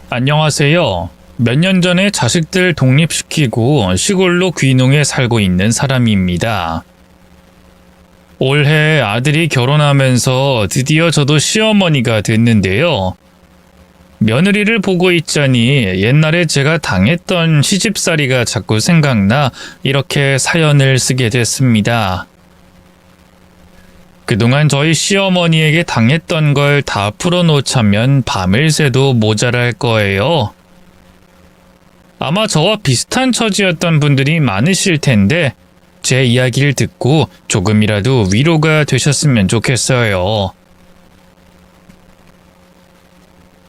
안녕하세요. 몇 년 전에 자식들 독립시키고 시골로 귀농해 살고 있는 사람입니다. 올해 아들이 결혼하면서 드디어 저도 시어머니가 됐는데요. 며느리를 보고 있자니 옛날에 제가 당했던 시집살이가 자꾸 생각나 이렇게 사연을 쓰게 됐습니다. 그동안 저희 시어머니에게 당했던 걸 다 풀어놓자면 밤을 새도 모자랄 거예요. 아마 저와 비슷한 처지였던 분들이 많으실 텐데 제 이야기를 듣고 조금이라도 위로가 되셨으면 좋겠어요.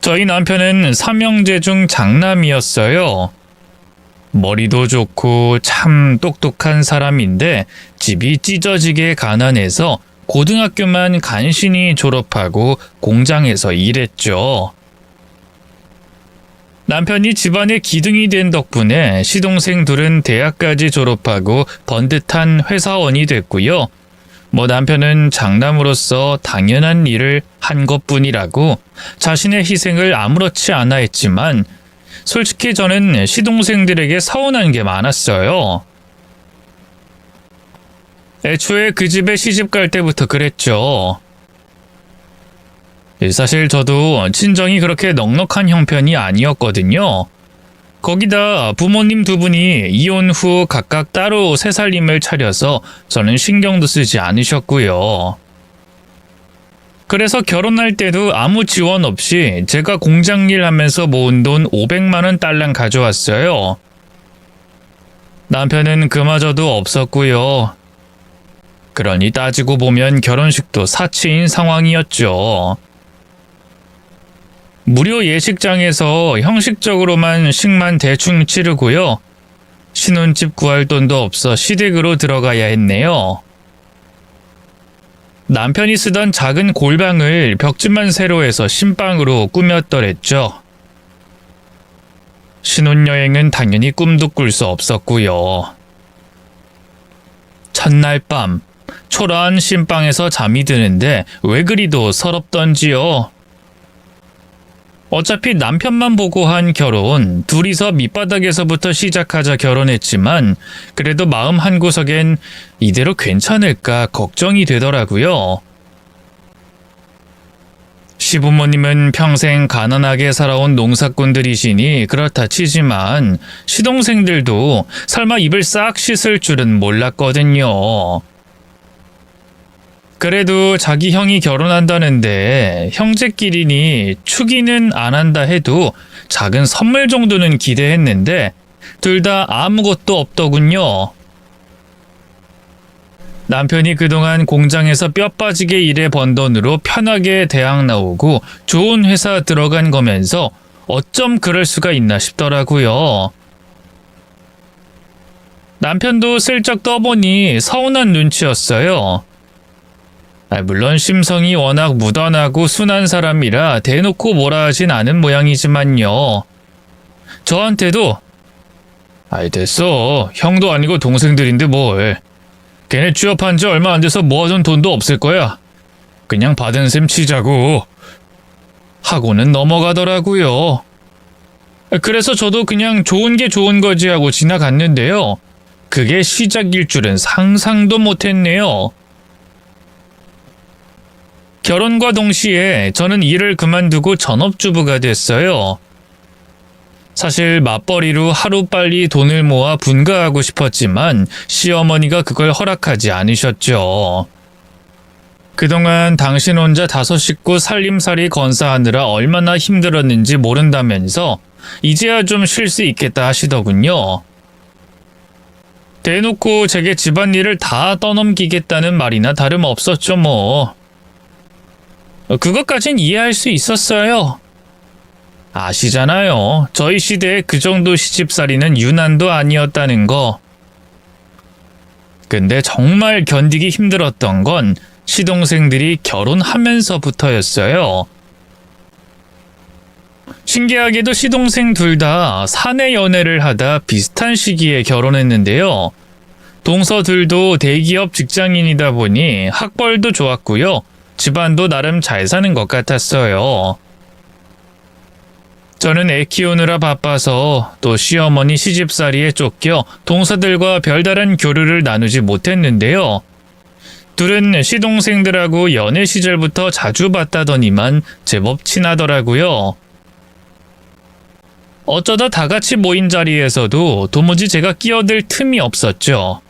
저희 남편은 삼형제 중 장남이었어요. 머리도 좋고 참 똑똑한 사람인데 집이 찢어지게 가난해서 고등학교만 간신히 졸업하고 공장에서 일했죠. 남편이 집안의 기둥이 된 덕분에 시동생 둘은 대학까지 졸업하고 번듯한 회사원이 됐고요. 남편은 장남으로서 당연한 일을 한 것뿐이라고 자신의 희생을 아무렇지 않아 했지만 솔직히 저는 시동생들에게 서운한 게 많았어요. 애초에 그 집에 시집 갈 때부터 그랬죠. 사실 저도 친정이 그렇게 넉넉한 형편이 아니었거든요. 거기다 부모님 두 분이 이혼 후 각각 따로 새살림을 차려서 저는 신경도 쓰지 않으셨고요. 그래서 결혼할 때도 아무 지원 없이 제가 공장일 하면서 모은 돈 500만 원 딸랑 가져왔어요. 남편은 그마저도 없었고요. 그러니 따지고 보면 결혼식도 사치인 상황이었죠. 무료 예식장에서 형식적으로만 식만 대충 치르고요. 신혼집 구할 돈도 없어 시댁으로 들어가야 했네요. 남편이 쓰던 작은 골방을 벽지만 새로 해서 신방으로 꾸몄더랬죠. 신혼여행은 당연히 꿈도 꿀 수 없었고요. 첫날 밤 초라한 신방에서 잠이 드는데 왜 그리도 서럽던지요. 어차피 남편만 보고 한 결혼, 둘이서 밑바닥에서부터 시작하자 결혼했지만 그래도 마음 한구석엔 이대로 괜찮을까 걱정이 되더라고요. 시부모님은 평생 가난하게 살아온 농사꾼들이시니 그렇다 치지만 시동생들도 설마 입을 싹 씻을 줄은 몰랐거든요. 그래도 자기 형이 결혼한다는데 형제끼리니 축의는 안 한다 해도 작은 선물 정도는 기대했는데 둘 다 아무것도 없더군요. 남편이 그동안 공장에서 뼈 빠지게 일해 번 돈으로 편하게 대학 나오고 좋은 회사 들어간 거면서 어쩜 그럴 수가 있나 싶더라고요. 남편도 슬쩍 떠보니 서운한 눈치였어요. 물론 심성이 워낙 무던하고 순한 사람이라 대놓고 뭐라 하진 않은 모양이지만요. 저한테도 됐어. 형도 아니고 동생들인데 뭘. 걔네 취업한 지 얼마 안 돼서 모아둔 돈도 없을 거야. 그냥 받은 셈 치자고. 하고는 넘어가더라고요. 그래서 저도 그냥 좋은 게 좋은 거지 하고 지나갔는데요. 그게 시작일 줄은 상상도 못했네요. 결혼과 동시에 저는 일을 그만두고 전업주부가 됐어요. 사실 맞벌이로 하루빨리 돈을 모아 분가하고 싶었지만 시어머니가 그걸 허락하지 않으셨죠. 그동안 당신 혼자 5 식구 살림살이 건사하느라 얼마나 힘들었는지 모른다면서 이제야 좀 쉴 수 있겠다 하시더군요. 대놓고 제게 집안일을 다 떠넘기겠다는 말이나 다름없었죠 뭐. 그것까진 이해할 수 있었어요. 아시잖아요. 저희 시대에 그 정도 시집살이는 유난도 아니었다는 거. 근데 정말 견디기 힘들었던 건 시동생들이 결혼하면서부터였어요. 신기하게도 시동생 둘 다 사내 연애를 하다 비슷한 시기에 결혼했는데요. 동서들도 대기업 직장인이다 보니 학벌도 좋았고요. 집안도 나름 잘 사는 것 같았어요. 저는 애 키우느라 바빠서 또 시어머니 시집살이에 쫓겨 동서들과 별다른 교류를 나누지 못했는데요. 둘은 시동생들하고 연애 시절부터 자주 봤다더니만 제법 친하더라고요. 어쩌다 다 같이 모인 자리에서도 도무지 제가 끼어들 틈이 없었죠.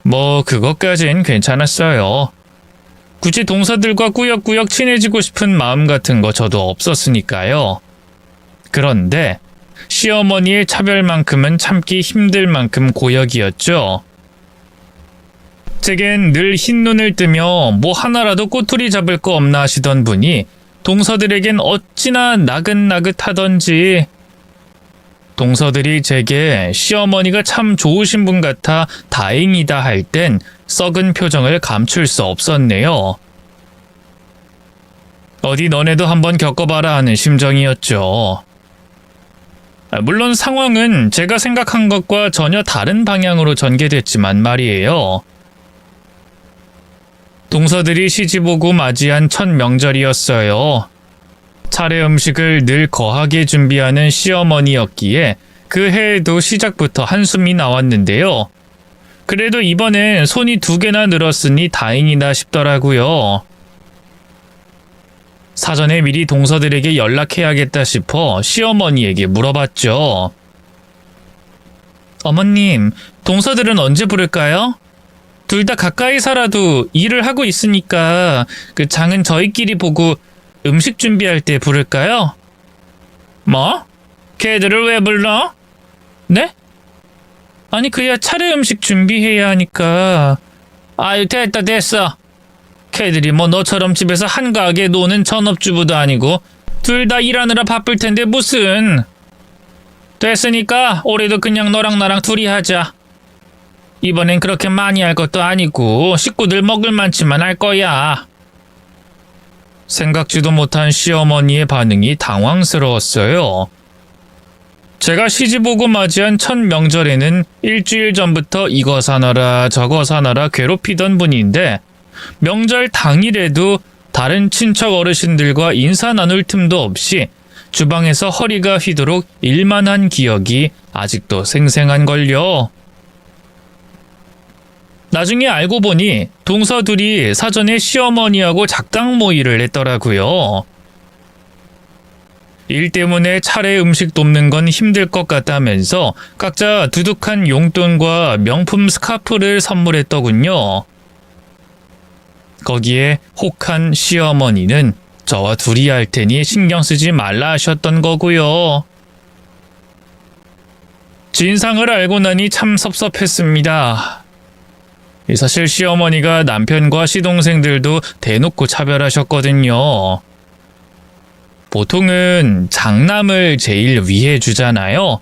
뭐 그것까진 괜찮았어요. 굳이 동서들과 꾸역꾸역 친해지고 싶은 마음 같은 거 저도 없었으니까요. 그런데 시어머니의 차별만큼은 참기 힘들 만큼 고역이었죠. 제겐 늘 흰눈을 뜨며 뭐 하나라도 꼬투리 잡을 거 없나 하시던 분이 동서들에겐 어찌나 나긋나긋하던지. 동서들이 제게 시어머니가 참 좋으신 분 같아 다행이다 할 땐 썩은 표정을 감출 수 없었네요. 어디 너네도 한번 겪어봐라 하는 심정이었죠. 물론 상황은 제가 생각한 것과 전혀 다른 방향으로 전개됐지만 말이에요. 동서들이 시집 오고 맞이한 첫 명절이었어요. 차례 음식을 늘 거하게 준비하는 시어머니였기에 그 해에도 시작부터 한숨이 나왔는데요. 그래도 이번엔 손이 2개나 늘었으니 다행이다 싶더라고요. 사전에 미리 동서들에게 연락해야겠다 싶어 시어머니에게 물어봤죠. 어머님, 동서들은 언제 부를까요? 둘 다 가까이 살아도 일을 하고 있으니까 그 장은 저희끼리 보고 음식 준비할 때 부를까요? 뭐? 걔들을 왜 불러? 네? 아니 그야 차례 음식 준비해야 하니까. 아유 됐어. 걔들이 뭐 너처럼 집에서 한가하게 노는 전업주부도 아니고 둘 다 일하느라 바쁠 텐데 무슨. 됐으니까 올해도 그냥 너랑 나랑 둘이 하자. 이번엔 그렇게 많이 할 것도 아니고 식구들 먹을 만치만 할 거야. 생각지도 못한 시어머니의 반응이 당황스러웠어요. 제가 시집 오고 맞이한 첫 명절에는 일주일 전부터 이거 사놔라 저거 사놔라 괴롭히던 분인데 명절 당일에도 다른 친척 어르신들과 인사 나눌 틈도 없이 주방에서 허리가 휘도록 일만 한 기억이 아직도 생생한걸요. 나중에 알고 보니 동서 둘이 사전에 시어머니하고 작당 모의를 했더라고요. 일 때문에 차례 음식 돕는 건 힘들 것 같다면서 각자 두둑한 용돈과 명품 스카프를 선물했더군요. 거기에 혹한 시어머니는 저와 둘이 할 테니 신경 쓰지 말라 하셨던 거고요. 진상을 알고 나니 참 섭섭했습니다. 사실 시어머니가 남편과 시동생들도 대놓고 차별하셨거든요. 보통은 장남을 제일 위해 주잖아요.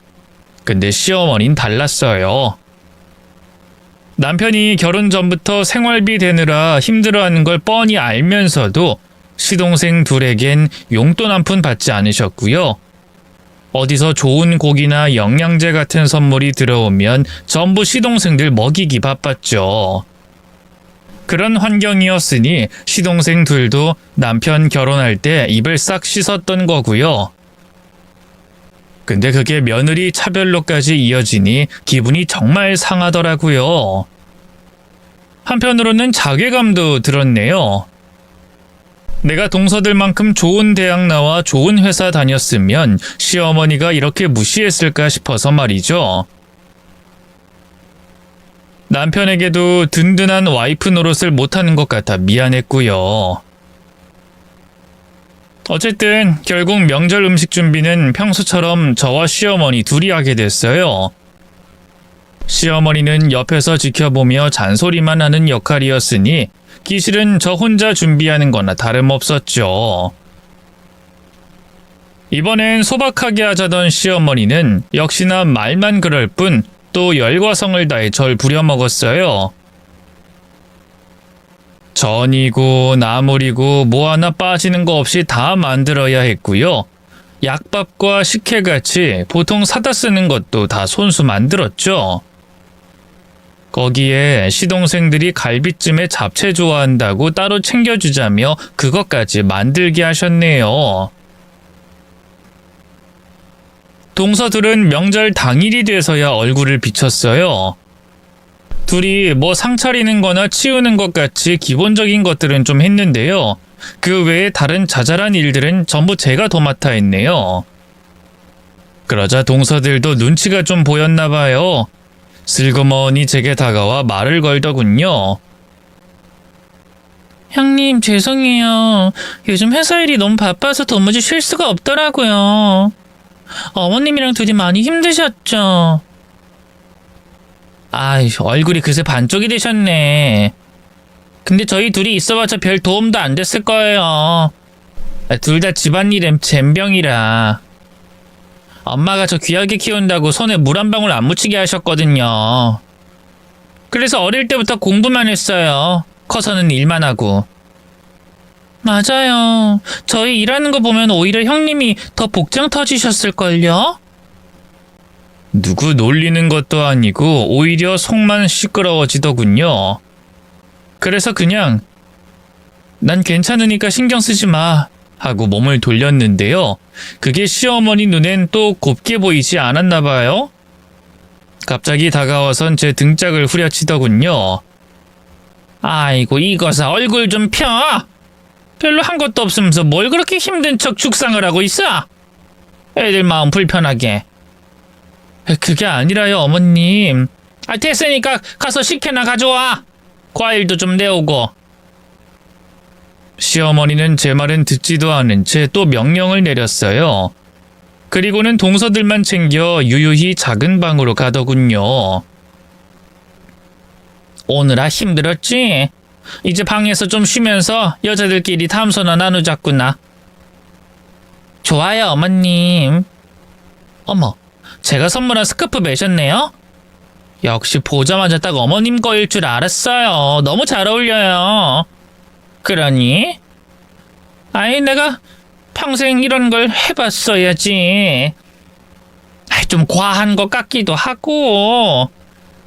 근데 시어머니는 달랐어요. 남편이 결혼 전부터 생활비 대느라 힘들어하는 걸 뻔히 알면서도 시동생 둘에겐 용돈 한 푼 받지 않으셨고요. 어디서 좋은 고기나 영양제 같은 선물이 들어오면 전부 시동생들 먹이기 바빴죠. 그런 환경이었으니 시동생 둘도 남편 결혼할 때 입을 싹 씻었던 거고요. 근데 그게 며느리 차별로까지 이어지니 기분이 정말 상하더라고요. 한편으로는 자괴감도 들었네요. 내가 동서들만큼 좋은 대학 나와 좋은 회사 다녔으면 시어머니가 이렇게 무시했을까 싶어서 말이죠. 남편에게도 든든한 와이프 노릇을 못하는 것 같아 미안했고요. 어쨌든 결국 명절 음식 준비는 평소처럼 저와 시어머니 둘이 하게 됐어요. 시어머니는 옆에서 지켜보며 잔소리만 하는 역할이었으니 기실은 저 혼자 준비하는 거나 다름없었죠. 이번엔 소박하게 하자던 시어머니는 역시나 말만 그럴 뿐 또 열과 성을 다해 절 부려먹었어요. 전이고 나물이고 뭐 하나 빠지는 거 없이 다 만들어야 했고요. 약밥과 식혜같이 보통 사다 쓰는 것도 다 손수 만들었죠. 거기에 시동생들이 갈비찜에 잡채 좋아한다고 따로 챙겨주자며 그것까지 만들게 하셨네요. 동서들은 명절 당일이 돼서야 얼굴을 비쳤어요. 둘이 뭐 상 차리는 거나 치우는 것 같이 기본적인 것들은 좀 했는데요. 그 외에 다른 자잘한 일들은 전부 제가 도맡아 했네요. 그러자 동서들도 눈치가 좀 보였나 봐요. 슬그머니 제게 다가와 말을 걸더군요. 형님, 죄송해요. 요즘 회사 일이 너무 바빠서 도무지 쉴 수가 없더라고요. 어머님이랑 둘이 많이 힘드셨죠? 아이, 얼굴이 그새 반쪽이 되셨네. 근데 저희 둘이 있어봤자 별 도움도 안 됐을 거예요. 둘 다 집안일엔 젬병이라. 엄마가 저 귀하게 키운다고 손에 물 한 방울 안 묻히게 하셨거든요. 그래서 어릴 때부터 공부만 했어요. 커서는 일만 하고. 맞아요. 저희 일하는 거 보면 오히려 형님이 더 복장 터지셨을걸요? 누구 놀리는 것도 아니고 오히려 속만 시끄러워지더군요. 그래서 그냥 난 괜찮으니까 신경 쓰지 마 하고 몸을 돌렸는데요. 그게 시어머니 눈엔 또 곱게 보이지 않았나 봐요. 갑자기 다가와선 제 등짝을 후려치더군요. 아이고, 이거사 얼굴 좀 펴! 별로 한 것도 없으면서 뭘 그렇게 힘든 척 죽상을 하고 있어? 애들 마음 불편하게. 그게 아니라요, 어머님. 됐으니까 가서 식혜나 가져와. 과일도 좀 내오고. 시어머니는 제 말은 듣지도 않은 채 또 명령을 내렸어요. 그리고는 동서들만 챙겨 유유히 작은 방으로 가더군요. 오늘아 힘들었지? 이제 방에서 좀 쉬면서 여자들끼리 담소나 나누자꾸나. 좋아요, 어머님. 어머, 제가 선물한 스카프 매셨네요? 역시 보자마자 딱 어머님 거일 줄 알았어요. 너무 잘 어울려요. 그러니? 아이, 내가 평생 이런 걸 해봤어야지. 좀 과한 것 같기도 하고.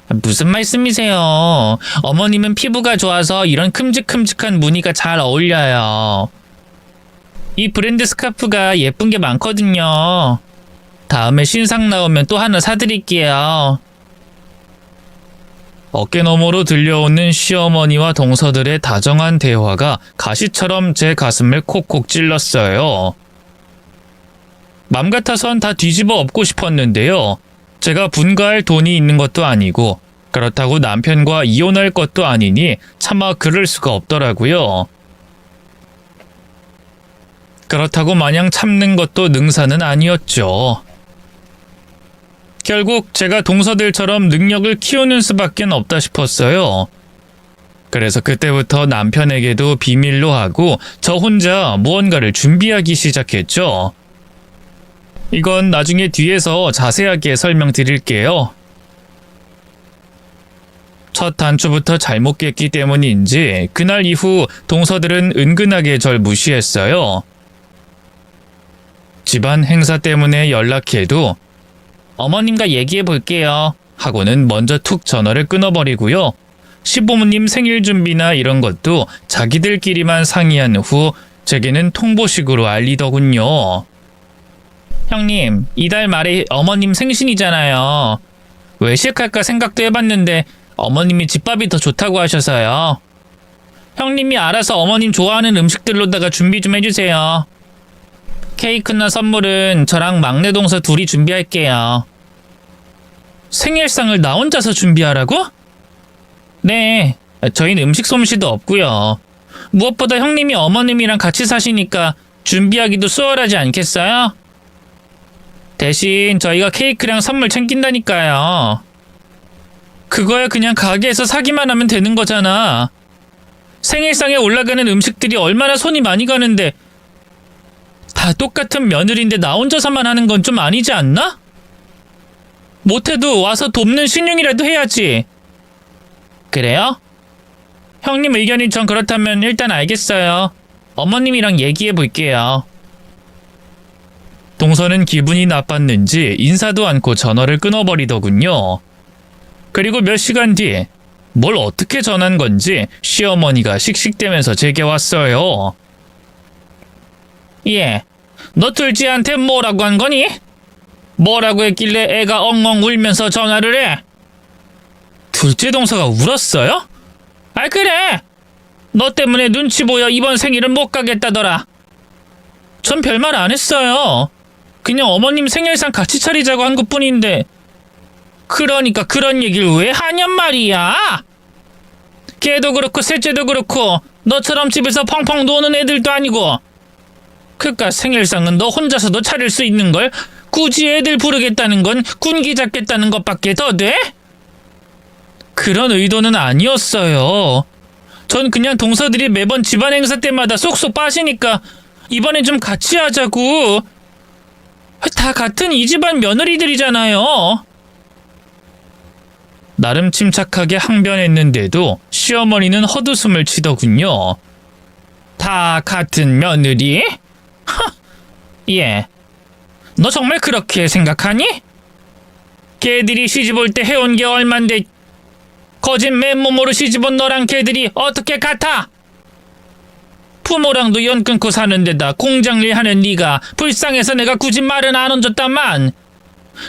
무슨 말씀이세요? 어머님은 피부가 좋아서 이런 큼직큼직한 무늬가 잘 어울려요. 이 브랜드 스카프가 예쁜 게 많거든요. 다음에 신상 나오면 또 하나 사드릴게요. 어깨너머로 들려오는 시어머니와 동서들의 다정한 대화가 가시처럼 제 가슴을 콕콕 찔렀어요. 맘 같아선 다 뒤집어 엎고 싶었는데요. 제가 분가할 돈이 있는 것도 아니고 그렇다고 남편과 이혼할 것도 아니니 차마 그럴 수가 없더라고요. 그렇다고 마냥 참는 것도 능사는 아니었죠. 결국 제가 동서들처럼 능력을 키우는 수밖에 없다 싶었어요. 그래서 그때부터 남편에게도 비밀로 하고 저 혼자 무언가를 준비하기 시작했죠. 이건 나중에 뒤에서 자세하게 설명드릴게요. 첫 단추부터 잘못 깼기 때문인지 그날 이후 동서들은 은근하게 절 무시했어요. 집안 행사 때문에 연락해도 어머님과 얘기해 볼게요 하고는 먼저 툭 전화를 끊어버리고요. 시부모님 생일 준비나 이런 것도 자기들끼리만 상의한 후 제게는 통보식으로 알리더군요. 형님, 이달 말에 어머님 생신이잖아요. 외식할까 생각도 해봤는데 어머님이 집밥이 더 좋다고 하셔서요. 형님이 알아서 어머님 좋아하는 음식들로다가 준비 좀 해주세요. 케이크나 선물은 저랑 막내 동서 둘이 준비할게요. 생일상을 나 혼자서 준비하라고? 네, 저희는 음식 솜씨도 없고요. 무엇보다 형님이 어머님이랑 같이 사시니까 준비하기도 수월하지 않겠어요? 대신 저희가 케이크랑 선물 챙긴다니까요. 그거야 그냥 가게에서 사기만 하면 되는 거잖아. 생일상에 올라가는 음식들이 얼마나 손이 많이 가는데 다 똑같은 며느리인데 나 혼자서만 하는 건 좀 아니지 않나? 못해도 와서 돕는 신용이라도 해야지. 그래요? 형님 의견이 전 그렇다면 일단 알겠어요. 어머님이랑 얘기해 볼게요. 동서는 기분이 나빴는지 인사도 않고 전화를 끊어버리더군요. 그리고 몇 시간 뒤 뭘 어떻게 전한 건지 시어머니가 씩씩대면서 제게 왔어요. 예, 너 둘째한테 뭐라고 한 거니? 뭐라고 했길래 애가 엉엉 울면서 전화를 해? 둘째 동서가 울었어요? 아 그래! 너 때문에 눈치 보여 이번 생일은 못 가겠다더라. 전 별말 안 했어요. 그냥 어머님 생일상 같이 차리자고 한 것뿐인데. 그러니까 그런 얘기를 왜 하냔 말이야. 걔도 그렇고 셋째도 그렇고 너처럼 집에서 펑펑 노는 애들도 아니고. 그깟 생일상은 너 혼자서도 차릴 수 있는 걸 굳이 애들 부르겠다는 건 군기 잡겠다는 것밖에 더 돼? 그런 의도는 아니었어요. 전 그냥 동서들이 매번 집안 행사 때마다 쏙쏙 빠지니까 이번엔 좀 같이 하자고. 다 같은 이 집안 며느리들이잖아요. 나름 침착하게 항변했는데도 시어머니는 헛웃음을 치더군요. 다 같은 며느리? 예. 너 정말 그렇게 생각하니? 걔들이 시집 올 때 해온 게 얼만데 거짓 맨몸으로 시집 온 너랑 걔들이 어떻게 같아? 부모랑도 연 끊고 사는 데다 공장일 하는 네가 불쌍해서 내가 굳이 말은 안 얹었다만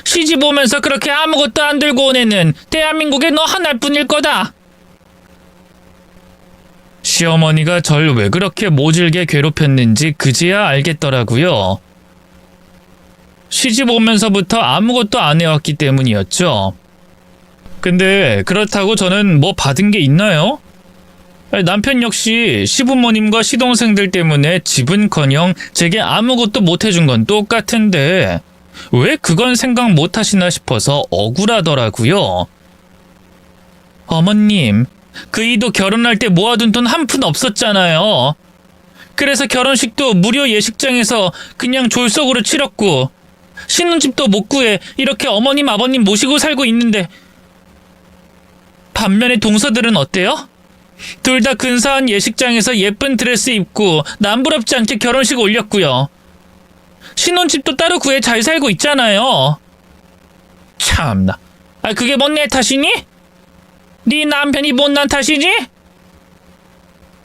시집 오면서 그렇게 아무것도 안 들고 온 애는 대한민국에 너 하나뿐일 거다. 시어머니가 절 왜 그렇게 모질게 괴롭혔는지 그제야 알겠더라고요. 시집 오면서부터 아무것도 안 해왔기 때문이었죠. 근데 그렇다고 저는 뭐 받은 게 있나요? 남편 역시 시부모님과 시동생들 때문에 집은커녕 제게 아무것도 못 해준 건 똑같은데 왜 그건 생각 못 하시나 싶어서 억울하더라고요. 어머님, 그이도 결혼할 때 모아둔 돈 한 푼 없었잖아요. 그래서 결혼식도 무료 예식장에서 그냥 졸속으로 치렀고 신혼집도 못 구해 이렇게 어머님 아버님 모시고 살고 있는데 반면에 동서들은 어때요? 둘 다 근사한 예식장에서 예쁜 드레스 입고 남부럽지 않게 결혼식 올렸고요. 신혼집도 따로 구해 잘 살고 있잖아요. 참나. 그게 뭔 내 탓이니? 네 남편이 못난 탓이지?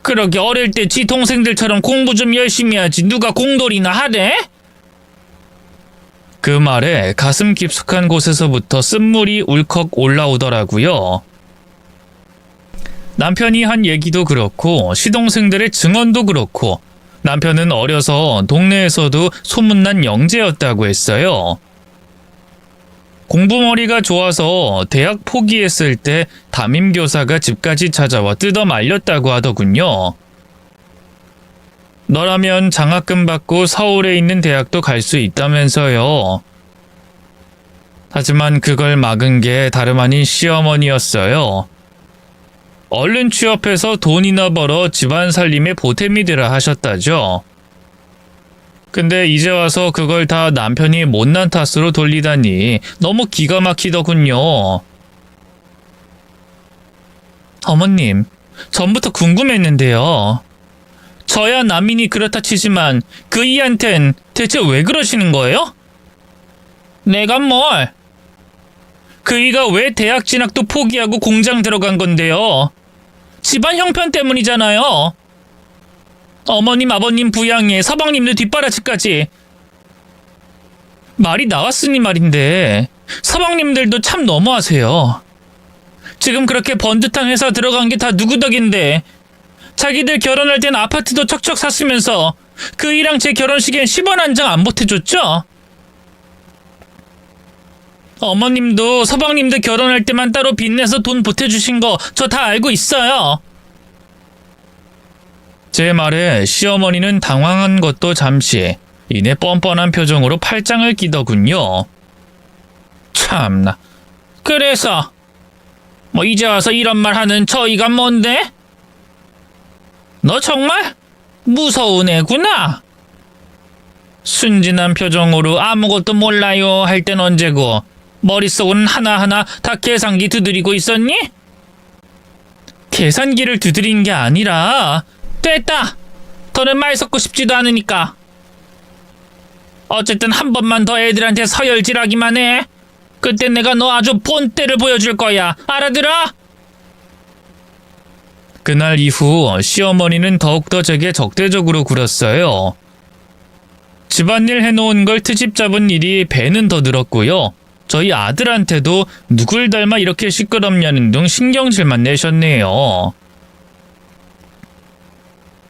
그러게 어릴 때 지 동생들처럼 공부 좀 열심히 하지 누가 공돌이나 하래? 그 말에 가슴 깊숙한 곳에서부터 쓴물이 울컥 올라오더라고요. 남편이 한 얘기도 그렇고 시동생들의 증언도 그렇고 남편은 어려서 동네에서도 소문난 영재였다고 했어요. 공부머리가 좋아서 대학 포기했을 때 담임교사가 집까지 찾아와 뜯어 말렸다고 하더군요. 너라면 장학금 받고 서울에 있는 대학도 갈 수 있다면서요. 하지만 그걸 막은 게 다름 아닌 시어머니였어요. 얼른 취업해서 돈이나 벌어 집안 살림에 보탬이 되라 하셨다죠. 근데 이제 와서 그걸 다 남편이 못난 탓으로 돌리다니 너무 기가 막히더군요. 어머님, 전부터 궁금했는데요. 저야 남인이 그렇다 치지만 그이한텐 대체 왜 그러시는 거예요? 내가 뭘? 그이가 왜 대학 진학도 포기하고 공장 들어간 건데요? 집안 형편 때문이잖아요. 어머님 아버님 부양에 서방님들 뒷바라지까지. 말이 나왔으니 말인데 서방님들도 참 너무하세요. 지금 그렇게 번듯한 회사 들어간 게 다 누구 덕인데 자기들 결혼할 땐 아파트도 척척 샀으면서 그이랑 제 결혼식엔 10원 한 장 안 보태줬죠? 어머님도 서방님들 결혼할 때만 따로 빚내서 돈 보태주신 거 저 다 알고 있어요. 제 말에 시어머니는 당황한 것도 잠시 이내 뻔뻔한 표정으로 팔짱을 끼더군요. 참나. 그래서 뭐 이제 와서 이런 말 하는 저희가 뭔데? 너 정말 무서운 애구나. 순진한 표정으로 아무것도 몰라요 할 땐 언제고 머릿속은 하나하나 다 계산기 두드리고 있었니? 계산기를 두드린 게 아니라 됐다. 더는 말 섞고 싶지도 않으니까. 어쨌든 한 번만 더 애들한테 서열질하기만 해. 그때 내가 너 아주 본때를 보여줄 거야. 알아들어? 그날 이후 시어머니는 더욱더 제게 적대적으로 굴었어요. 집안일 해놓은 걸 트집 잡은 일이 배는 더 늘었고요. 저희 아들한테도 누굴 닮아 이렇게 시끄럽냐는 등 신경질만 내셨네요.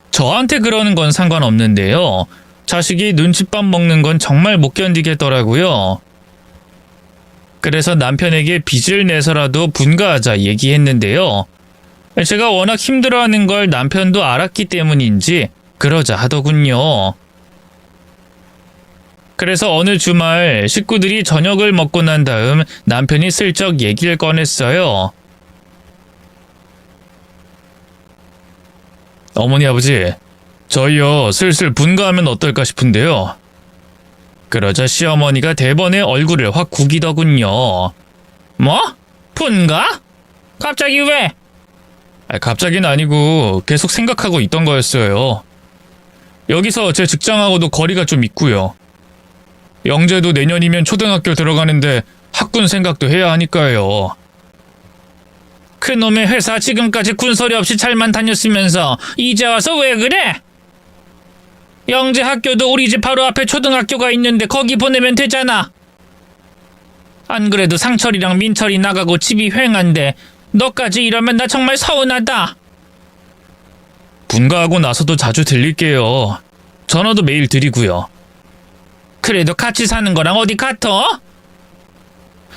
저한테 그러는 건 상관없는데요. 자식이 눈칫밥 먹는 건 정말 못 견디겠더라고요. 그래서 남편에게 빚을 내서라도 분가하자 얘기했는데요. 제가 워낙 힘들어하는 걸 남편도 알았기 때문인지 그러자 하더군요. 그래서 어느 주말 식구들이 저녁을 먹고 난 다음 남편이 슬쩍 얘기를 꺼냈어요. 어머니 아버지, 저희요 슬슬 분가하면 어떨까 싶은데요. 그러자 시어머니가 대번에 얼굴을 확 구기더군요. 뭐? 분가? 갑자기 왜? 갑자기는 아니고 계속 생각하고 있던 거였어요. 여기서 제 직장하고도 거리가 좀 있고요. 영재도 내년이면 초등학교 들어가는데 학군 생각도 해야 하니까요. 그놈의 회사 지금까지 군소리 없이 잘만 다녔으면서 이제 와서 왜 그래? 영재 학교도 우리 집 바로 앞에 초등학교가 있는데 거기 보내면 되잖아. 안 그래도 상철이랑 민철이 나가고 집이 휑한데 너까지 이러면 나 정말 서운하다. 분가하고 나서도 자주 들릴게요. 전화도 매일 드리고요. 그래도 같이 사는 거랑 어디 같어?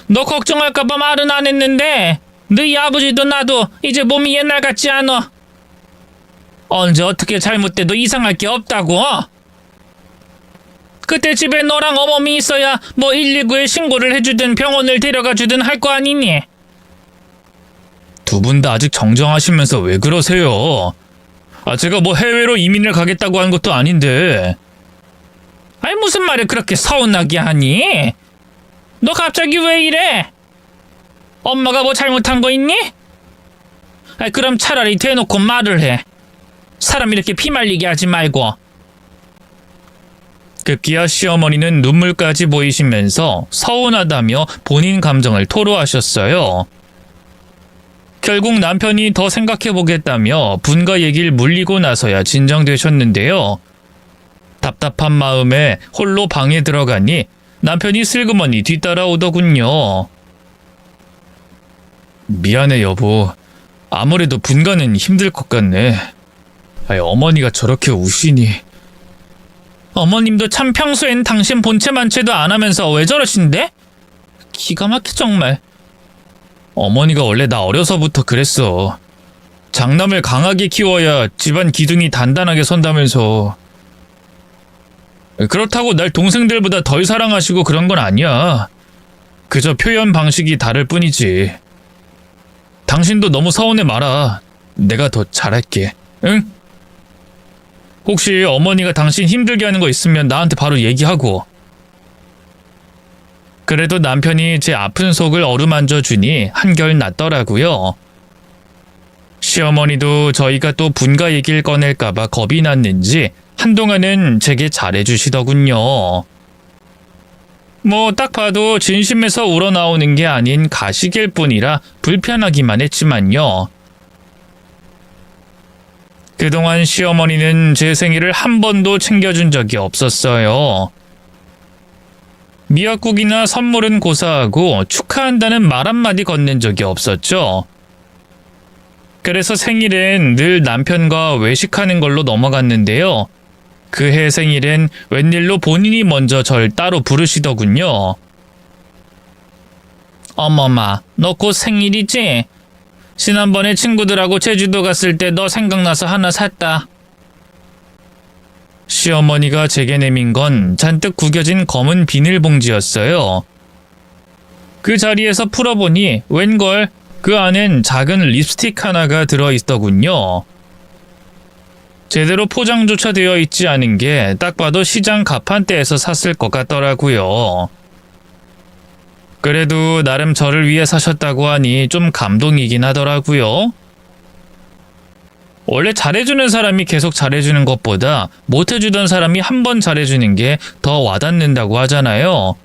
너 걱정할까봐 말은 안 했는데 너희 아버지도 나도 이제 몸이 옛날 같지 않아. 언제 어떻게 잘못돼도 이상할 게 없다고. 그때 집에 너랑 어머니 있어야 뭐 119에 신고를 해주든 병원을 데려가 주든 할 거 아니니? 두 분 다 아직 정정하시면서 왜 그러세요? 제가 뭐 해외로 이민을 가겠다고 한 것도 아닌데. 아니 무슨 말을 그렇게 서운하게 하니? 너 갑자기 왜 이래? 엄마가 뭐 잘못한 거 있니? 그럼 차라리 대놓고 말을 해. 사람 이렇게 피말리게 하지 말고. 급기야 시어머니는 눈물까지 보이시면서 서운하다며 본인 감정을 토로하셨어요. 결국 남편이 더 생각해보겠다며 분가 얘기를 물리고 나서야 진정되셨는데요. 답답한 마음에 홀로 방에 들어가니 남편이 슬그머니 뒤따라오더군요. 미안해 여보. 아무래도 분가는 힘들 것 같네. 어머니가 저렇게 우시니. 어머님도 참 평소엔 당신 본체 만체도 안 하면서 왜 저러신데? 기가 막혀 정말. 어머니가 원래 나 어려서부터 그랬어. 장남을 강하게 키워야 집안 기둥이 단단하게 선다면서. 그렇다고 날 동생들보다 덜 사랑하시고 그런 건 아니야. 그저 표현 방식이 다를 뿐이지. 당신도 너무 서운해 마라. 내가 더 잘할게. 응? 혹시 어머니가 당신 힘들게 하는 거 있으면 나한테 바로 얘기하고. 그래도 남편이 제 아픈 속을 어루만져 주니 한결 낫더라고요. 시어머니도 저희가 또 분가 얘기를 꺼낼까봐 겁이 났는지 한동안은 제게 잘해주시더군요. 뭐 딱 봐도 진심에서 우러나오는 게 아닌 가식일 뿐이라 불편하기만 했지만요. 그동안 시어머니는 제 생일을 한 번도 챙겨준 적이 없었어요. 미역국이나 선물은 고사하고 축하한다는 말 한마디 건넨 적이 없었죠. 그래서 생일엔 늘 남편과 외식하는 걸로 넘어갔는데요. 그 해 생일엔 웬일로 본인이 먼저 절 따로 부르시더군요. 어머마, 너 곧 생일이지? 지난번에 친구들하고 제주도 갔을 때 너 생각나서 하나 샀다. 시어머니가 제게 내민 건 잔뜩 구겨진 검은 비닐봉지였어요. 그 자리에서 풀어보니 웬걸 그 안엔 작은 립스틱 하나가 들어있더군요. 제대로 포장조차 되어 있지 않은 게 딱 봐도 시장 가판대에서 샀을 것 같더라고요. 그래도 나름 저를 위해 사셨다고 하니 좀 감동이긴 하더라고요. 원래 잘해주는 사람이 계속 잘해주는 것보다 못해주던 사람이 한 번 잘해주는 게 더 와닿는다고 하잖아요.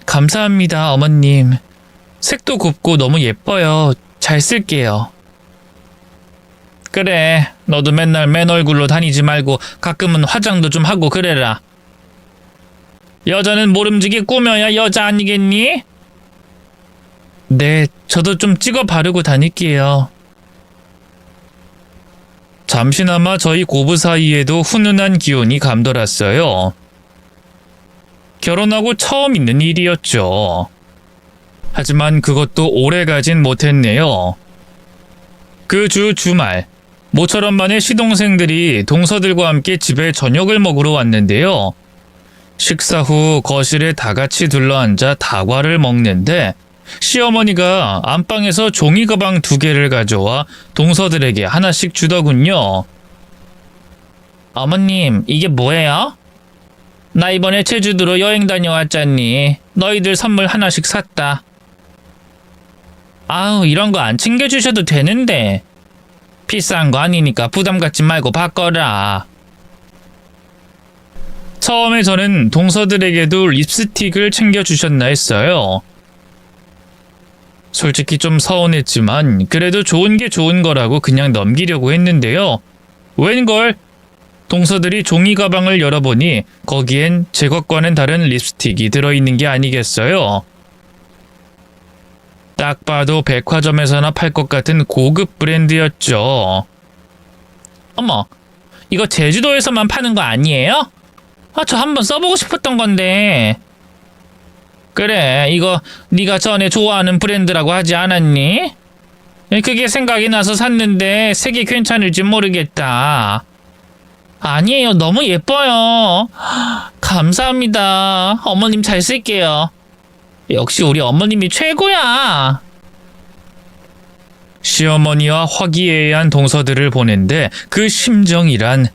감사합니다, 어머님. 색도 곱고 너무 예뻐요. 잘 쓸게요. 그래, 너도 맨날 맨 얼굴로 다니지 말고 가끔은 화장도 좀 하고 그래라. 여자는 모름지기 꾸며야 여자 아니겠니? 네, 저도 좀 찍어 바르고 다닐게요. 잠시나마 저희 고부 사이에도 훈훈한 기운이 감돌았어요. 결혼하고 처음 있는 일이었죠. 하지만 그것도 오래 가진 못했네요. 그 주말, 모처럼 만에 시동생들이 동서들과 함께 집에 저녁을 먹으러 왔는데요. 식사 후 거실에 다 같이 둘러앉아 다과를 먹는데 시어머니가 안방에서 종이 가방 2개를 가져와 동서들에게 하나씩 주더군요. 어머님, 이게 뭐예요? 나 이번에 제주도로 여행 다녀왔잖니. 너희들 선물 하나씩 샀다. 아우, 이런 거 안 챙겨주셔도 되는데. 비싼 거 아니니까 부담 갖지 말고 바꿔라. 처음에 저는 동서들에게도 립스틱을 챙겨주셨나 했어요. 솔직히 좀 서운했지만 그래도 좋은 게 좋은 거라고 그냥 넘기려고 했는데요. 웬걸? 동서들이 종이 가방을 열어보니 거기엔 제 것과는 다른 립스틱이 들어있는 게 아니겠어요. 딱 봐도 백화점에서나 팔 것 같은 고급 브랜드였죠. 어머, 이거 제주도에서만 파는 거 아니에요? 저 한번 써보고 싶었던 건데. 그래, 이거 네가 전에 좋아하는 브랜드라고 하지 않았니? 그게 생각이 나서 샀는데 색이 괜찮을지 모르겠다. 아니에요, 너무 예뻐요. 감사합니다. 어머님 잘 쓸게요. 역시 우리 어머님이 최고야. 시어머니와 화기애애한 동서들을 보는데 그 심정이란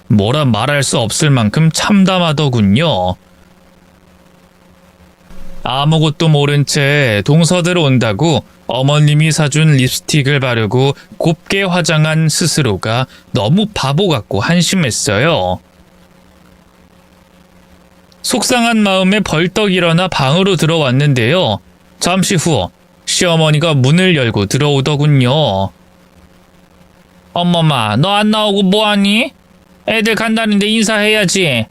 뭐라 말할 수 없을 만큼 참담하더군요. 아무것도 모른 채 동서들 온다고 어머님이 사준 립스틱을 바르고 곱게 화장한 스스로가 너무 바보 같고 한심했어요. 속상한 마음에 벌떡 일어나 방으로 들어왔는데요. 잠시 후 시어머니가 문을 열고 들어오더군요. 엄마마, 너 안 나오고 뭐하니? 애들 간다는데 인사해야지.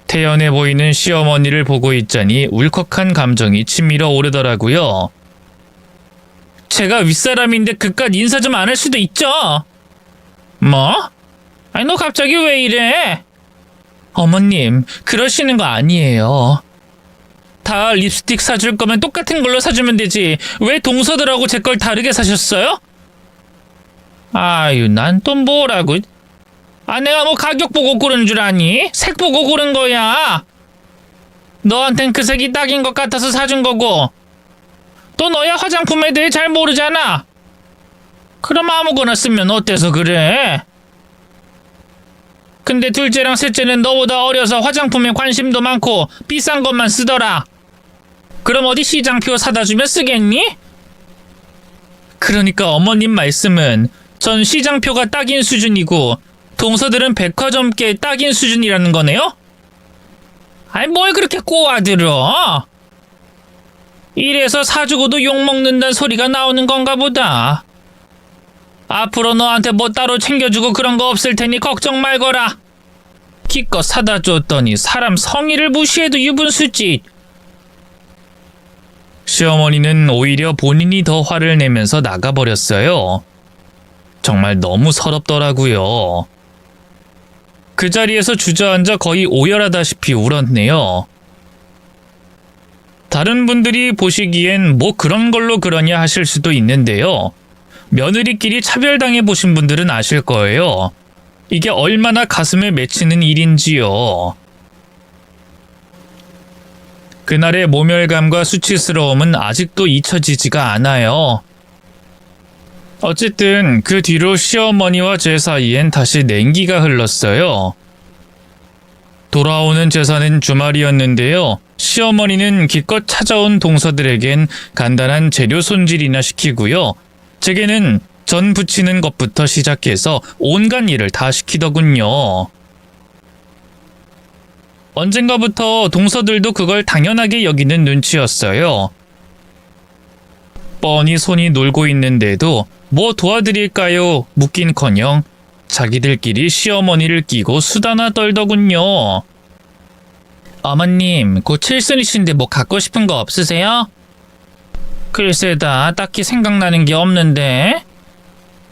태연해 보이는 시어머니를 보고 있자니 울컥한 감정이 치밀어 오르더라고요. 제가 윗사람인데 그깟 인사 좀 안 할 수도 있죠? 뭐? 아니, 너 갑자기 왜 이래? 어머님, 그러시는 거 아니에요. 다 립스틱 사줄 거면 똑같은 걸로 사주면 되지. 왜 동서들하고 제 걸 다르게 사셨어요? 아유, 난 또 뭐라고. 내가 뭐 가격 보고 고른 줄 아니? 색 보고 고른 거야. 너한텐 그 색이 딱인 것 같아서 사준 거고. 또 너야 화장품에 대해 잘 모르잖아. 그럼 아무거나 쓰면 어때서 그래? 근데 둘째랑 셋째는 너보다 어려서 화장품에 관심도 많고 비싼 것만 쓰더라. 그럼 어디 시장표 사다 주면 쓰겠니? 그러니까 어머님 말씀은 전 시장표가 딱인 수준이고 동서들은 백화점께 딱인 수준이라는 거네요? 아니, 뭘 그렇게 꼬아들어? 이래서 사주고도 욕먹는다는 소리가 나오는 건가 보다. 앞으로 너한테 뭐 따로 챙겨주고 그런 거 없을 테니 걱정 말거라. 기껏 사다 줬더니 사람 성의를 무시해도 유분수지. 시어머니는 오히려 본인이 더 화를 내면서 나가버렸어요. 정말 너무 서럽더라고요. 그 자리에서 주저앉아 거의 오열하다시피 울었네요. 다른 분들이 보시기엔 뭐 그런 걸로 그러냐 하실 수도 있는데요. 며느리끼리 차별당해 보신 분들은 아실 거예요. 이게 얼마나 가슴에 맺히는 일인지요. 그날의 모멸감과 수치스러움은 아직도 잊혀지지가 않아요. 어쨌든 그 뒤로 시어머니와 제 사이엔 다시 냉기가 흘렀어요. 돌아오는 제사는 주말이었는데요. 시어머니는 기껏 찾아온 동서들에겐 간단한 재료 손질이나 시키고요. 제게는 전 부치는 것부터 시작해서 온갖 일을 다 시키더군요. 언젠가부터 동서들도 그걸 당연하게 여기는 눈치였어요. 뻔히 손이 놀고 있는데도 뭐 도와드릴까요? 묻긴커녕 자기들끼리 시어머니를 끼고 수다나 떨더군요. 어머님, 곧 칠순이신데 뭐 갖고 싶은 거 없으세요? 글쎄다, 딱히 생각나는 게 없는데.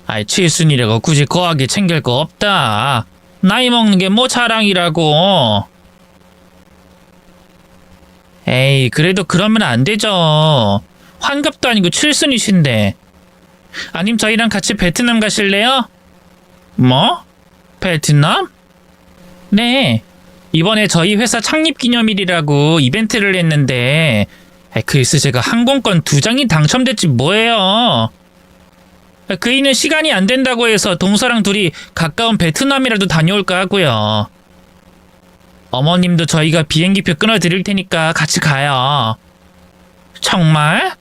아이, 칠순이라고 굳이 거하게 챙길 거 없다. 나이 먹는 게 뭐 자랑이라고. 에이, 그래도 그러면 안 되죠. 환갑도 아니고 칠순이신데. 아님 저희랑 같이 베트남 가실래요? 뭐? 베트남? 네. 이번에 저희 회사 창립 기념일이라고 이벤트를 했는데 글쎄 제가 항공권 2장이 당첨됐지 뭐예요. 그이는 시간이 안 된다고 해서 동서랑 둘이 가까운 베트남이라도 다녀올까 하고요. 어머님도 저희가 비행기표 끊어드릴 테니까 같이 가요. 정말?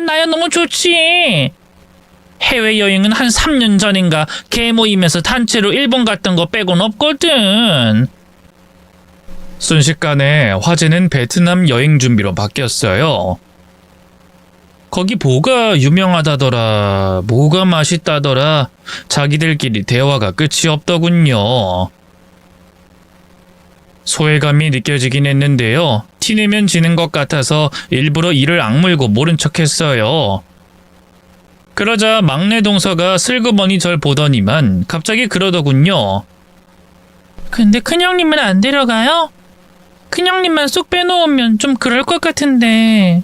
나야 너무 좋지. 해외여행은 한 3년 전인가 개 모임에서 단체로 일본 갔던 거 빼곤 없거든. 순식간에 화제는 베트남 여행 준비로 바뀌었어요. 거기 뭐가 유명하다더라, 뭐가 맛있다더라, 자기들끼리 대화가 끝이 없더군요. 소외감이 느껴지긴 했는데요. 티내면 지는 것 같아서 일부러 이를 악물고 모른 척했어요. 그러자 막내 동서가 슬그머니 절 보더니만 갑자기 그러더군요. 근데 큰형님은 안 데려가요? 큰형님만 쏙 빼놓으면 좀 그럴 것 같은데.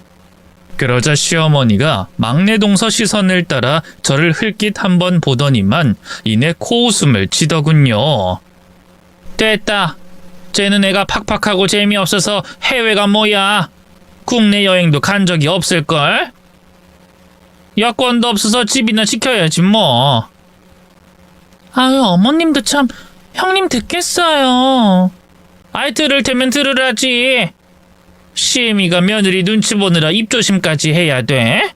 그러자 시어머니가 막내 동서 시선을 따라 저를 흘낏 한번 보더니만 이내 코웃음을 치더군요. 됐다. 쟤는 애가 팍팍하고 재미없어서 해외가 뭐야. 국내 여행도 간 적이 없을걸? 여권도 없어서 집이나 지켜야지 뭐. 아유, 어머님도 참 형님 듣겠어요. 아이, 들을 테면 들으라지. 시애미가 며느리 눈치 보느라 입조심까지 해야 돼?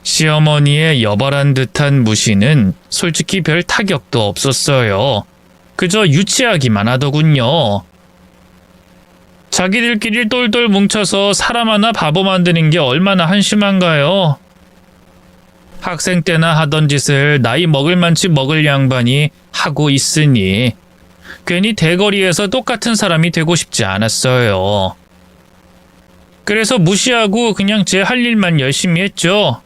시어머니의 여벌한 듯한 무시는 솔직히 별 타격도 없었어요. 그저 유치하기만 하더군요. 자기들끼리 똘똘 뭉쳐서 사람 하나 바보 만드는 게 얼마나 한심한가요? 학생 때나 하던 짓을 나이 먹을 만치 먹을 양반이 하고 있으니 괜히 대거리에서 똑같은 사람이 되고 싶지 않았어요. 그래서 무시하고 그냥 제 할 일만 열심히 했죠.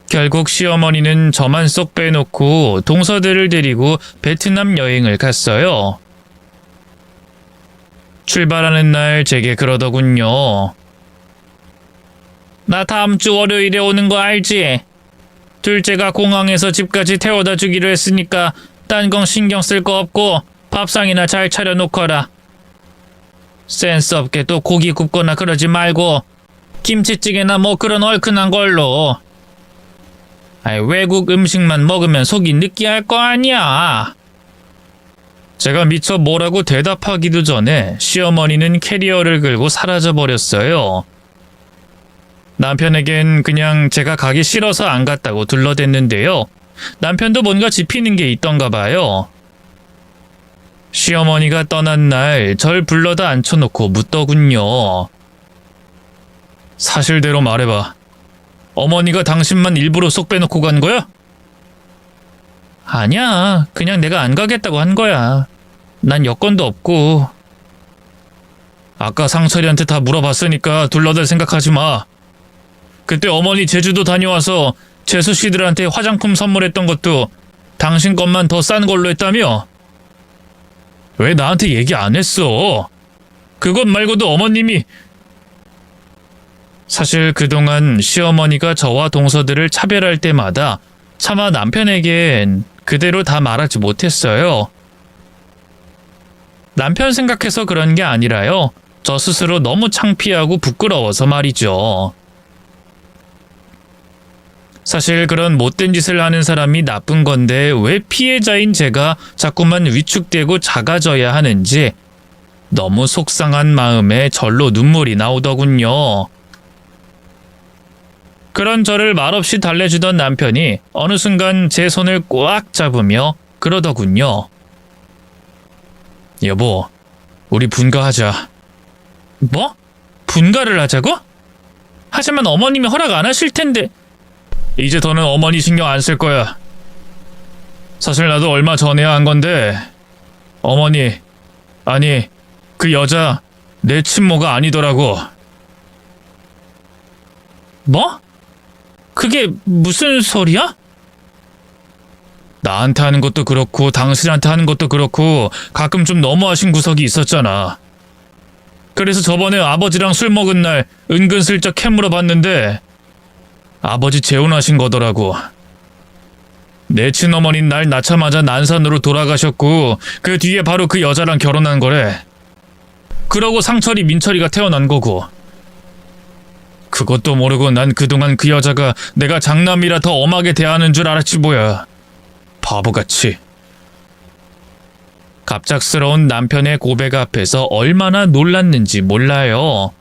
결국 시어머니는 저만 쏙 빼놓고 동서들을 데리고 베트남 여행을 갔어요. 출발하는 날 제게 그러더군요. 나 다음 주 월요일에 오는 거 알지? 둘째가 공항에서 집까지 태워다 주기로 했으니까 딴 건 신경 쓸 거 없고 밥상이나 잘 차려놓거라. 센스 없게 또 고기 굽거나 그러지 말고 김치찌개나 뭐 그런 얼큰한 걸로. 아이, 외국 음식만 먹으면 속이 느끼할 거 아니야. 제가 미처 뭐라고 대답하기도 전에 시어머니는 캐리어를 긁고 사라져버렸어요. 남편에겐 그냥 제가 가기 싫어서 안 갔다고 둘러댔는데요. 남편도 뭔가 짚히는 게 있던가 봐요. 시어머니가 떠난 날 절 불러다 앉혀놓고 묻더군요. 사실대로 말해봐. 어머니가 당신만 일부러 쏙 빼놓고 간 거야? 아니야. 그냥 내가 안 가겠다고 한 거야. 난 여권도 없고. 아까 상철이한테 다 물어봤으니까 둘러댈 생각하지 마. 그때 어머니 제주도 다녀와서 재수 씨들한테 화장품 선물했던 것도 당신 것만 더 싼 걸로 했다며? 왜 나한테 얘기 안 했어? 그것 말고도 어머님이... 사실 그동안 시어머니가 저와 동서들을 차별할 때마다 차마 남편에겐 그대로 다 말하지 못했어요. 남편 생각해서 그런 게 아니라요. 저 스스로 너무 창피하고 부끄러워서 말이죠. 사실 그런 못된 짓을 하는 사람이 나쁜 건데 왜 피해자인 제가 자꾸만 위축되고 작아져야 하는지 너무 속상한 마음에 절로 눈물이 나오더군요. 그런 저를 말없이 달래주던 남편이 어느 순간 제 손을 꽉 잡으며 그러더군요. 여보, 우리 분가하자. 뭐? 분가를 하자고? 하지만 어머님이 허락 안 하실 텐데. 이제 더는 어머니 신경 안 쓸 거야. 사실 나도 얼마 전에야 한 건데 어머니, 아니 그 여자 내 친모가 아니더라고. 뭐? 그게 무슨 소리야? 나한테 하는 것도 그렇고 당신한테 하는 것도 그렇고 가끔 좀 너무하신 구석이 있었잖아. 그래서 저번에 아버지랑 술 먹은 날 은근슬쩍 캐물어 봤는데 아버지 재혼하신 거더라고. 내 친어머니는 날 낳자마자 난산으로 돌아가셨고 그 뒤에 바로 그 여자랑 결혼한 거래. 그러고 상철이 민철이가 태어난 거고. 그것도 모르고 난 그동안 그 여자가 내가 장남이라 더 엄하게 대하는 줄 알았지 뭐야. 바보같이. 갑작스러운 남편의 고백 앞에서 얼마나 놀랐는지 몰라요.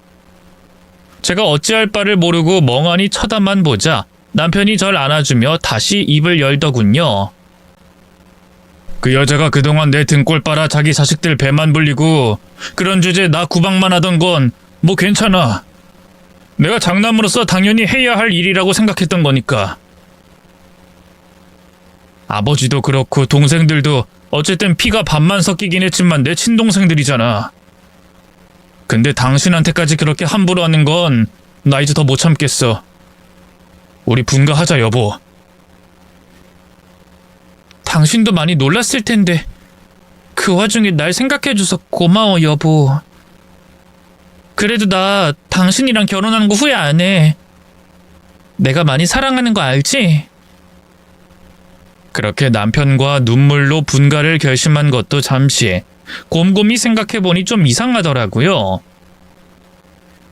제가 어찌할 바를 모르고 멍하니 쳐다만 보자 남편이 절 안아주며 다시 입을 열더군요. 그 여자가 그동안 내 등골 빨아 자기 자식들 배만 불리고 그런 주제에 나 구박만 하던 건 뭐 괜찮아. 내가 장남으로서 당연히 해야 할 일이라고 생각했던 거니까. 아버지도 그렇고 동생들도 어쨌든 피가 반만 섞이긴 했지만 내 친동생들이잖아. 근데 당신한테까지 그렇게 함부로 하는 건 나 이제 더 못 참겠어. 우리 분가하자 여보. 당신도 많이 놀랐을 텐데 그 와중에 날 생각해줘서 고마워 여보. 그래도 나 당신이랑 결혼하는 거 후회 안 해. 내가 많이 사랑하는 거 알지? 그렇게 남편과 눈물로 분가를 결심한 것도 잠시 곰곰이 생각해보니 좀 이상하더라고요.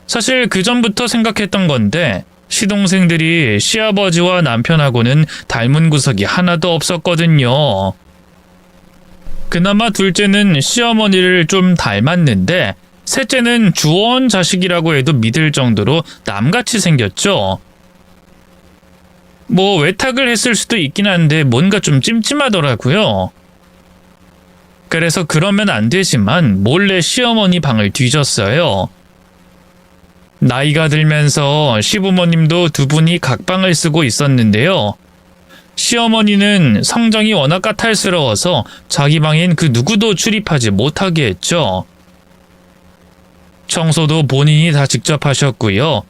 사실 그 전부터 생각했던 건데 시동생들이 시아버지와 남편하고는 닮은 구석이 하나도 없었거든요. 그나마 둘째는 시어머니를 좀 닮았는데 셋째는 주원 자식이라고 해도 믿을 정도로 남같이 생겼죠. 뭐 외탁을 했을 수도 있긴 한데 뭔가 좀 찜찜하더라고요. 그래서 그러면 안 되지만 몰래 시어머니 방을 뒤졌어요. 나이가 들면서 시부모님도 두 분이 각 방을 쓰고 있었는데요. 시어머니는 성정이 워낙 까탈스러워서 자기 방엔 그 누구도 출입하지 못하게 했죠. 청소도 본인이 다 직접 하셨고요.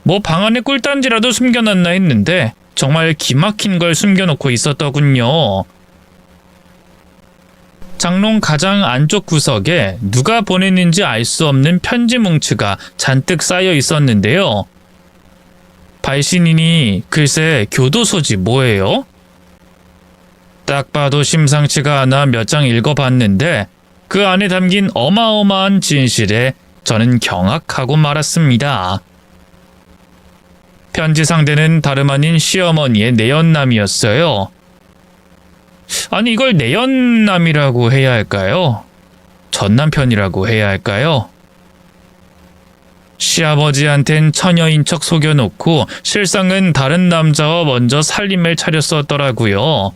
뭐 방 안에 꿀단지라도 숨겨놨나 했는데 정말 기막힌 걸 숨겨놓고 있었더군요. 장롱 가장 안쪽 구석에 누가 보냈는지 알 수 없는 편지 뭉치가 잔뜩 쌓여 있었는데요. 발신인이 글쎄 교도소지 뭐예요? 딱 봐도 심상치가 않아 몇 장 읽어봤는데 그 안에 담긴 어마어마한 진실에 저는 경악하고 말았습니다. 편지 상대는 다름 아닌 시어머니의 내연남이었어요. 아니 이걸 내연남이라고 해야 할까요? 전남편이라고 해야 할까요? 시아버지한텐 처녀인 척 속여놓고 실상은 다른 남자와 먼저 살림을 차렸었더라고요.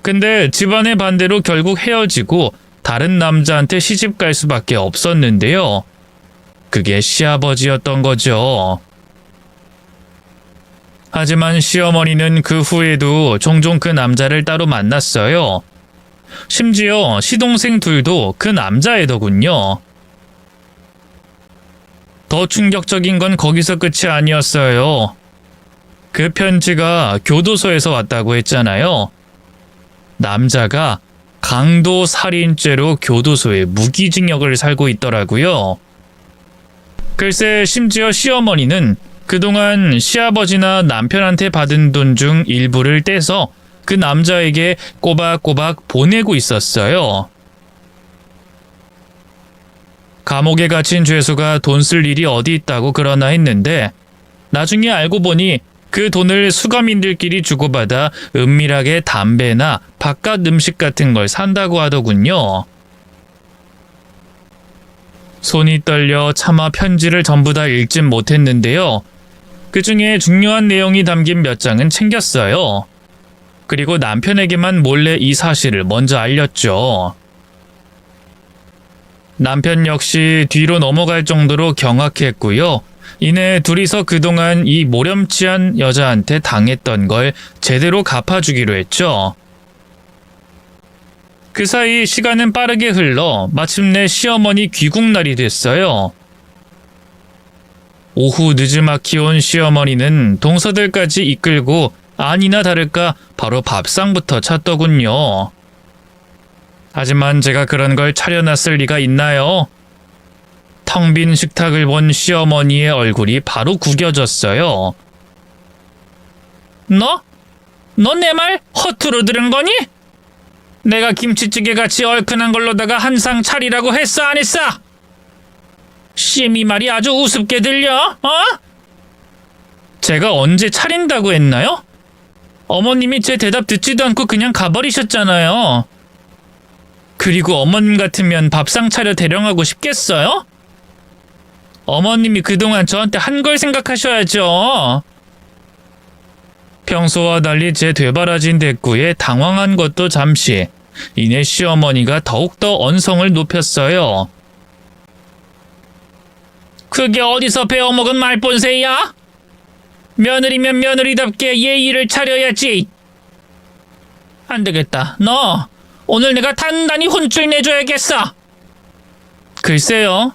근데 집안의 반대로 결국 헤어지고 다른 남자한테 시집갈 수밖에 없었는데요. 그게 시아버지였던 거죠. 하지만 시어머니는 그 후에도 종종 그 남자를 따로 만났어요. 심지어 시동생 둘도 그 남자애더군요. 더 충격적인 건 거기서 끝이 아니었어요. 그 편지가 교도소에서 왔다고 했잖아요. 남자가 강도 살인죄로 교도소에 무기징역을 살고 있더라고요. 글쎄 심지어 시어머니는 그동안 시아버지나 남편한테 받은 돈 중 일부를 떼서 그 남자에게 꼬박꼬박 보내고 있었어요. 감옥에 갇힌 죄수가 돈 쓸 일이 어디 있다고 그러나 했는데 나중에 알고 보니 그 돈을 수감인들끼리 주고받아 은밀하게 담배나 바깥 음식 같은 걸 산다고 하더군요. 손이 떨려 차마 편지를 전부 다 읽진 못했는데요. 그 중에 중요한 내용이 담긴 몇 장은 챙겼어요. 그리고 남편에게만 몰래 이 사실을 먼저 알렸죠. 남편 역시 뒤로 넘어갈 정도로 경악했고요. 이내 둘이서 그동안 이 모렴치한 여자한테 당했던 걸 제대로 갚아주기로 했죠. 그 사이 시간은 빠르게 흘러 마침내 시어머니 귀국날이 됐어요. 오후 늦지막히 온 시어머니는 동서들까지 이끌고 아니나 다를까 바로 밥상부터 찾더군요. 하지만 제가 그런 걸 차려놨을 리가 있나요? 텅 빈 식탁을 본 시어머니의 얼굴이 바로 구겨졌어요. 너 내 말 허투루 들은 거니? 내가 김치찌개 같이 얼큰한 걸로다가 한 상 차리라고 했어 안 했어? 심이 말이 아주 우습게 들려, 제가 언제 차린다고 했나요? 어머님이 제 대답 듣지도 않고 그냥 가버리셨잖아요. 그리고 어머님 같으면 밥상 차려 대령하고 싶겠어요? 어머님이 그동안 저한테 한 걸 생각하셔야죠. 평소와 달리 제 되바라진 대꾸에 당황한 것도 잠시. 이내 시어머니가 더욱더 언성을 높였어요. 그게 어디서 배워먹은 말본세야? 며느리면 며느리답게 예의를 차려야지. 안 되겠다. 너 오늘 내가 단단히 혼쭐 내줘야겠어. 글쎄요.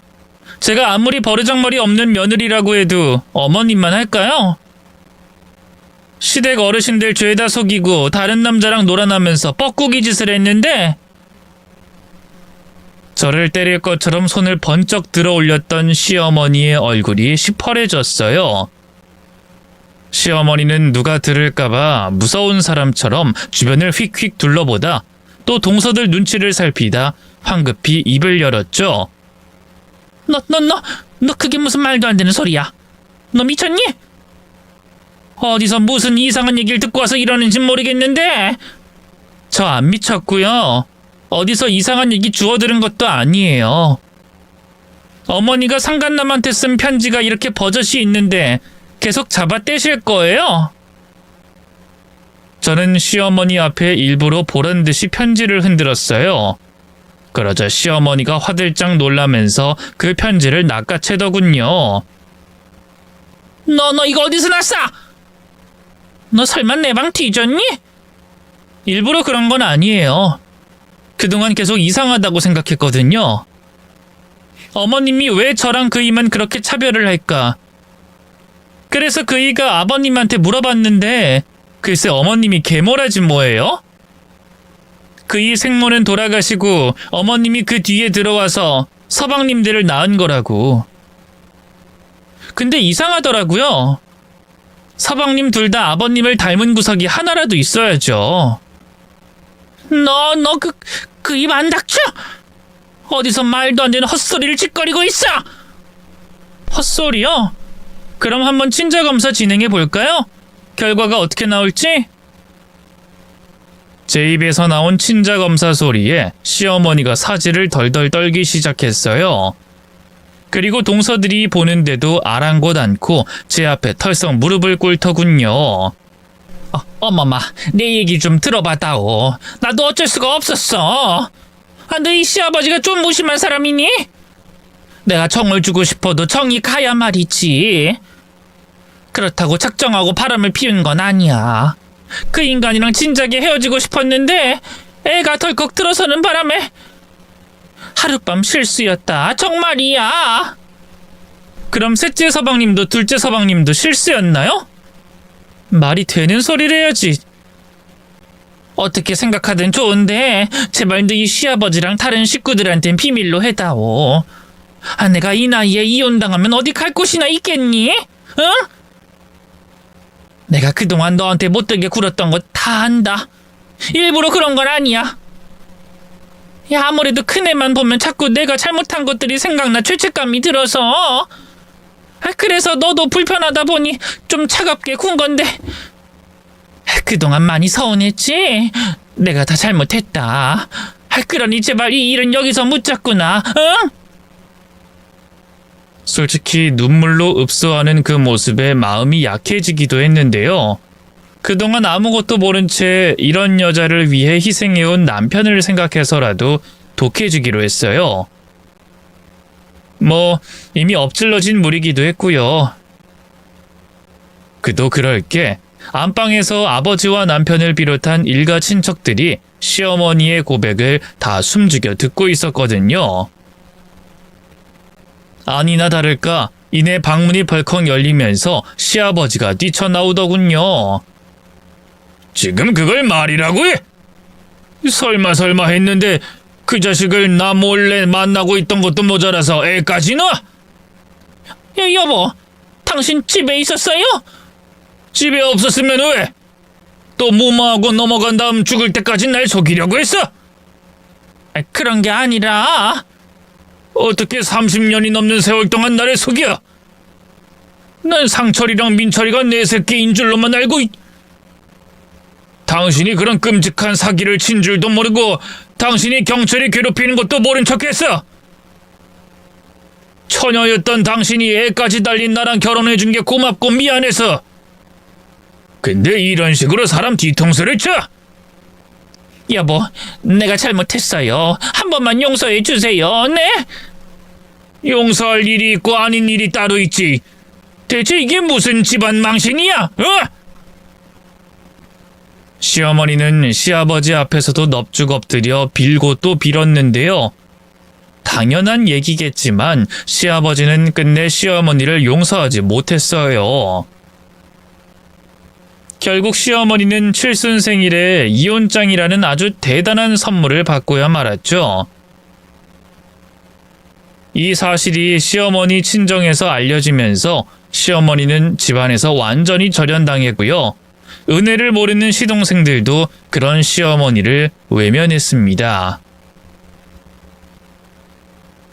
제가 아무리 버르장머리 없는 며느리라고 해도 어머님만 할까요? 시댁 어르신들 죄다 속이고 다른 남자랑 놀아나면서 뻐꾸기 짓을 했는데 저를 때릴 것처럼 손을 번쩍 들어 올렸던 시어머니의 얼굴이 시퍼래졌어요. 시어머니는 누가 들을까봐 무서운 사람처럼 주변을 휙휙 둘러보다 또 동서들 눈치를 살피다 황급히 입을 열었죠. 너 그게 무슨 말도 안 되는 소리야? 너 미쳤니? 어디서 무슨 이상한 얘기를 듣고 와서 이러는지 모르겠는데 저 안 미쳤고요. 어디서 이상한 얘기 주워들은 것도 아니에요. 어머니가 상간남한테 쓴 편지가 이렇게 버젓이 있는데 계속 잡아떼실 거예요? 저는 시어머니 앞에 일부러 보란듯이 편지를 흔들었어요. 그러자 시어머니가 화들짝 놀라면서 그 편지를 낚아채더군요. 너 이거 어디서 났어? 너 설마 내 방 뒤졌니? 일부러 그런 건 아니에요. 그동안 계속 이상하다고 생각했거든요. 어머님이 왜 저랑 그이만 그렇게 차별을 할까? 그래서 그이가 아버님한테 물어봤는데 글쎄 어머님이 개모라지 뭐예요? 그이 생모는 돌아가시고 어머님이 그 뒤에 들어와서 서방님들을 낳은 거라고. 근데 이상하더라고요. 서방님 둘 다 아버님을 닮은 구석이 하나라도 있어야죠. 너 그 입 안 닥쳐? 어디서 말도 안 되는 헛소리를 짓거리고 있어? 헛소리요? 그럼 한번 친자검사 진행해 볼까요? 결과가 어떻게 나올지? 제 입에서 나온 친자검사 소리에 시어머니가 사지를 덜덜 떨기 시작했어요. 그리고 동서들이 보는데도 아랑곳 않고 제 앞에 털썩 무릎을 꿇더군요. 어머마, 내 얘기 좀 들어봐다오. 나도 어쩔 수가 없었어. 너희 시아버지가 좀 무심한 사람이니? 내가 정을 주고 싶어도 정이 가야 말이지. 그렇다고 작정하고 바람을 피운 건 아니야. 그 인간이랑 진작에 헤어지고 싶었는데 애가 덜컥 들어서는 바람에 하룻밤 실수였다. 정말이야. 그럼 셋째 서방님도 둘째 서방님도 실수였나요? 말이 되는 소리를 해야지. 어떻게 생각하든 좋은데 제발 너희 시아버지랑 다른 식구들한텐 비밀로 해다오. 내가 이 나이에 이혼당하면 어디 갈 곳이나 있겠니? 응? 내가 그동안 너한테 못되게 굴었던 거 다 안다. 일부러 그런 건 아니야. 야, 아무래도 큰애만 보면 자꾸 내가 잘못한 것들이 생각나 죄책감이 들어서. 그래서 너도 불편하다 보니 좀 차갑게 군 건데. 그동안 많이 서운했지? 내가 다 잘못했다. 그러니 제발 이 일은 여기서 묻자꾸나. 응? 솔직히 눈물로 읍소하는 그 모습에 마음이 약해지기도 했는데요. 그동안 아무것도 모른 채 이런 여자를 위해 희생해온 남편을 생각해서라도 독해지기로 했어요. 뭐 이미 엎질러진 물이기도 했고요. 그도 그럴 게 안방에서 아버지와 남편을 비롯한 일가 친척들이 시어머니의 고백을 다 숨죽여 듣고 있었거든요. 아니나 다를까 이내 방문이 벌컥 열리면서 시아버지가 뛰쳐나오더군요. 지금 그걸 말이라고 해? 설마 했는데 그 자식을 나 몰래 만나고 있던 것도 모자라서 애까지 나? 여보, 당신 집에 있었어요? 집에 없었으면 왜? 또 무마하고 넘어간 다음 죽을 때까지 날 속이려고 했어? 그런 게 아니라 어떻게 30년이 넘는 세월 동안 나를 속여? 난 상철이랑 민철이가 내 새끼인 줄로만 알고 당신이 그런 끔찍한 사기를 친 줄도 모르고 당신이 경찰이 괴롭히는 것도 모른 척했어. 처녀였던 당신이 애까지 달린 나랑 결혼해준 게 고맙고 미안해서. 근데 이런 식으로 사람 뒤통수를 쳐? 여보, 내가 잘못했어요. 한 번만 용서해 주세요. 네? 용서할 일이 있고 아닌 일이 따로 있지. 대체 이게 무슨 집안 망신이야? 어? 시어머니는 시아버지 앞에서도 넙죽 엎드려 빌고 또 빌었는데요. 당연한 얘기겠지만 시아버지는 끝내 시어머니를 용서하지 못했어요. 결국 시어머니는 칠순 생일에 이혼장이라는 아주 대단한 선물을 받고야 말았죠. 이 사실이 시어머니 친정에서 알려지면서 시어머니는 집안에서 완전히 절연당했고요. 은혜를 모르는 시동생들도 그런 시어머니를 외면했습니다.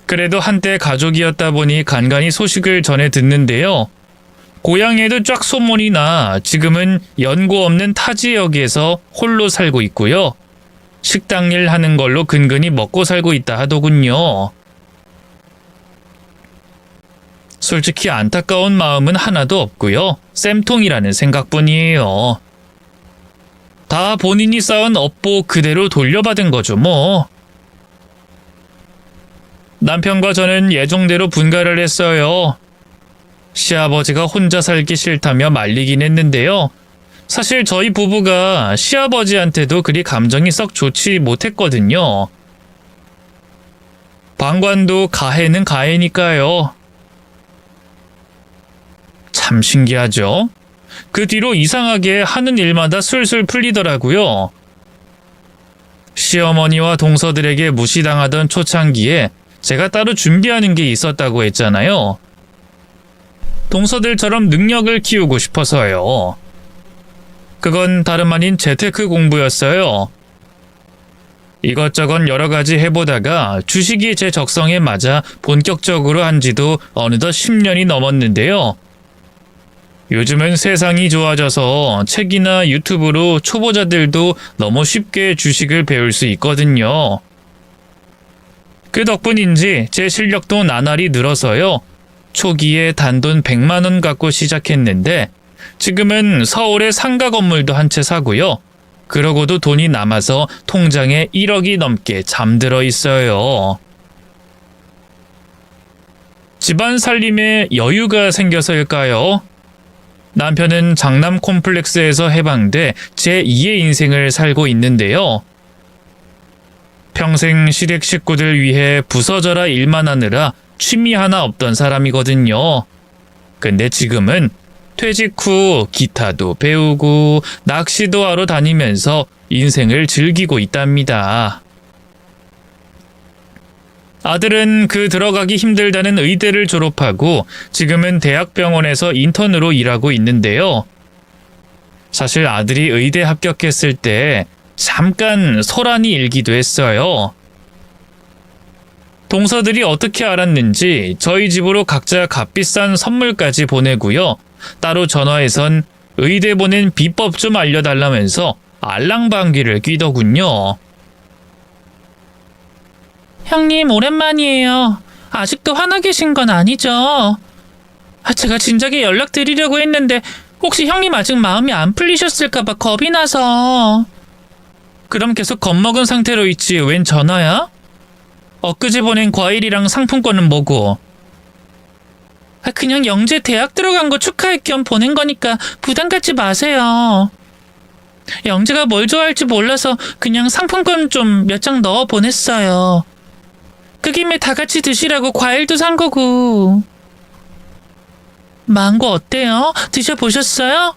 그래도 한때 가족이었다 보니 간간히 소식을 전해 듣는데요. 고향에도 쫙 소문이 나 지금은 연고 없는 타 지역에서 홀로 살고 있고요. 식당 일 하는 걸로 근근히 먹고 살고 있다 하더군요. 솔직히 안타까운 마음은 하나도 없고요. 쌤통이라는 생각뿐이에요. 다 본인이 쌓은 업보 그대로 돌려받은 거죠 뭐. 남편과 저는 예정대로 분가를 했어요. 시아버지가 혼자 살기 싫다며 말리긴 했는데요. 사실 저희 부부가 시아버지한테도 그리 감정이 썩 좋지 못했거든요. 방관도 가해는 가해니까요. 참 신기하죠? 그 뒤로 이상하게 하는 일마다 술술 풀리더라고요. 시어머니와 동서들에게 무시당하던 초창기에 제가 따로 준비하는 게 있었다고 했잖아요. 동서들처럼 능력을 키우고 싶어서요. 그건 다름 아닌 재테크 공부였어요. 이것저것 여러 가지 해보다가 주식이 제 적성에 맞아 본격적으로 한 지도 어느덧 10년이 넘었는데요. 요즘은 세상이 좋아져서 책이나 유튜브로 초보자들도 너무 쉽게 주식을 배울 수 있거든요. 그 덕분인지 제 실력도 나날이 늘어서요. 초기에 단돈 100만 원 갖고 시작했는데 지금은 서울에 상가 건물도 한 채 사고요. 그러고도 돈이 남아서 통장에 1억이 넘게 잠들어 있어요. 집안 살림에 여유가 생겨서일까요? 남편은 장남 콤플렉스에서 해방돼 제2의 인생을 살고 있는데요. 평생 시댁 식구들 위해 부서져라 일만 하느라 취미 하나 없던 사람이거든요. 근데 지금은 퇴직 후 기타도 배우고 낚시도 하러 다니면서 인생을 즐기고 있답니다. 아들은 그 들어가기 힘들다는 의대를 졸업하고 지금은 대학병원에서 인턴으로 일하고 있는데요. 사실 아들이 의대 합격했을 때 잠깐 소란이 일기도 했어요. 동서들이 어떻게 알았는지 저희 집으로 각자 값비싼 선물까지 보내고요. 따로 전화해선 의대 보낸 비법 좀 알려달라면서 알랑방귀를 뀌더군요. 형님 오랜만이에요. 아직도 화나 계신 건 아니죠? 제가 진작에 연락드리려고 했는데 혹시 형님 아직 마음이 안 풀리셨을까봐 겁이 나서. 그럼 계속 겁먹은 상태로 있지 웬 전화야? 엊그제 보낸 과일이랑 상품권은 뭐고? 그냥 영재 대학 들어간 거 축하할 겸 보낸 거니까 부담 갖지 마세요. 영재가 뭘 좋아할지 몰라서 그냥 상품권 좀 몇 장 넣어 보냈어요. 그 김에 다 같이 드시라고 과일도 산 거고. 망고 어때요? 드셔보셨어요?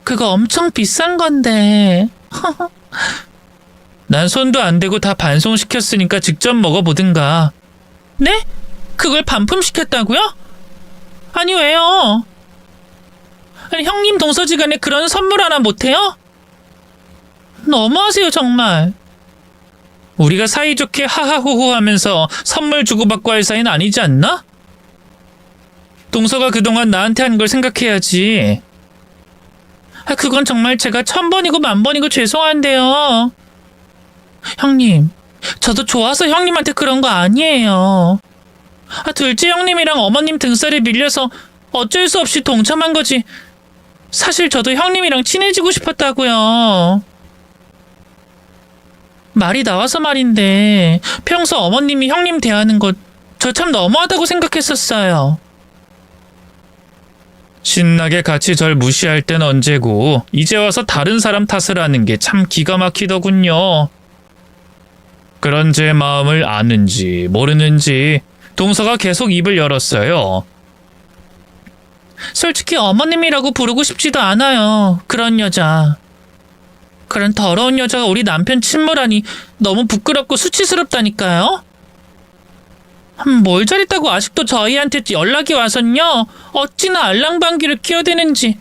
그거 엄청 비싼 건데. 난 손도 안 대고 다 반송시켰으니까 직접 먹어보든가. 네? 그걸 반품시켰다고요? 아니 왜요? 아니, 형님 동서지간에 그런 선물 하나 못해요? 너무하세요 정말. 우리가 사이좋게 하하호호 하면서 선물 주고받고 할 사이는 아니지 않나? 동서가 그동안 나한테 한 걸 생각해야지. 그건 정말 제가 1000번이고 10,000번이고 죄송한데요. 형님, 저도 좋아서 형님한테 그런 거 아니에요. 둘째 형님이랑 어머님 등살에 밀려서 어쩔 수 없이 동참한 거지. 사실 저도 형님이랑 친해지고 싶었다고요. 말이 나와서 말인데 평소 어머님이 형님 대하는 거 저 참 너무하다고 생각했었어요. 신나게 같이 절 무시할 땐 언제고 이제 와서 다른 사람 탓을 하는 게 참 기가 막히더군요. 그런 제 마음을 아는지 모르는지 동서가 계속 입을 열었어요. 솔직히 어머님이라고 부르고 싶지도 않아요. 그런 여자. 그런 더러운 여자가 우리 남편 친모라니 너무 부끄럽고 수치스럽다니까요. 뭘 잘했다고 아직도 저희한테 연락이 와선요. 어찌나 알랑방귀를 끼어대는지.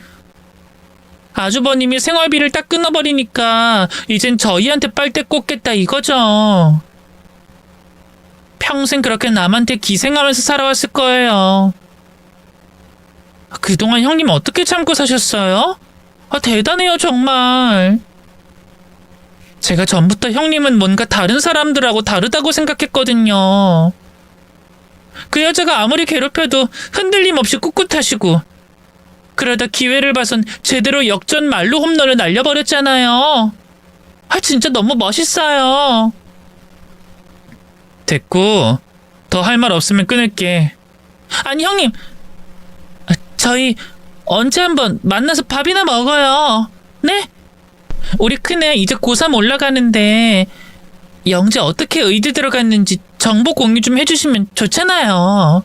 아주버님이 생활비를 딱 끊어버리니까 이젠 저희한테 빨대 꽂겠다 이거죠. 평생 그렇게 남한테 기생하면서 살아왔을 거예요. 그동안 형님 어떻게 참고 사셨어요? 대단해요 정말. 제가 전부터 형님은 뭔가 다른 사람들하고 다르다고 생각했거든요. 그 여자가 아무리 괴롭혀도 흔들림 없이 꿋꿋하시고 그러다 기회를 봐선 제대로 역전 말로 홈런을 날려버렸잖아요. 진짜 너무 멋있어요. 됐고 더 할 말 없으면 끊을게. 아니 형님, 저희 언제 한번 만나서 밥이나 먹어요. 네? 우리 큰애 이제 고3 올라가는데 영재 어떻게 의대 들어갔는지 정보 공유 좀 해주시면 좋잖아요.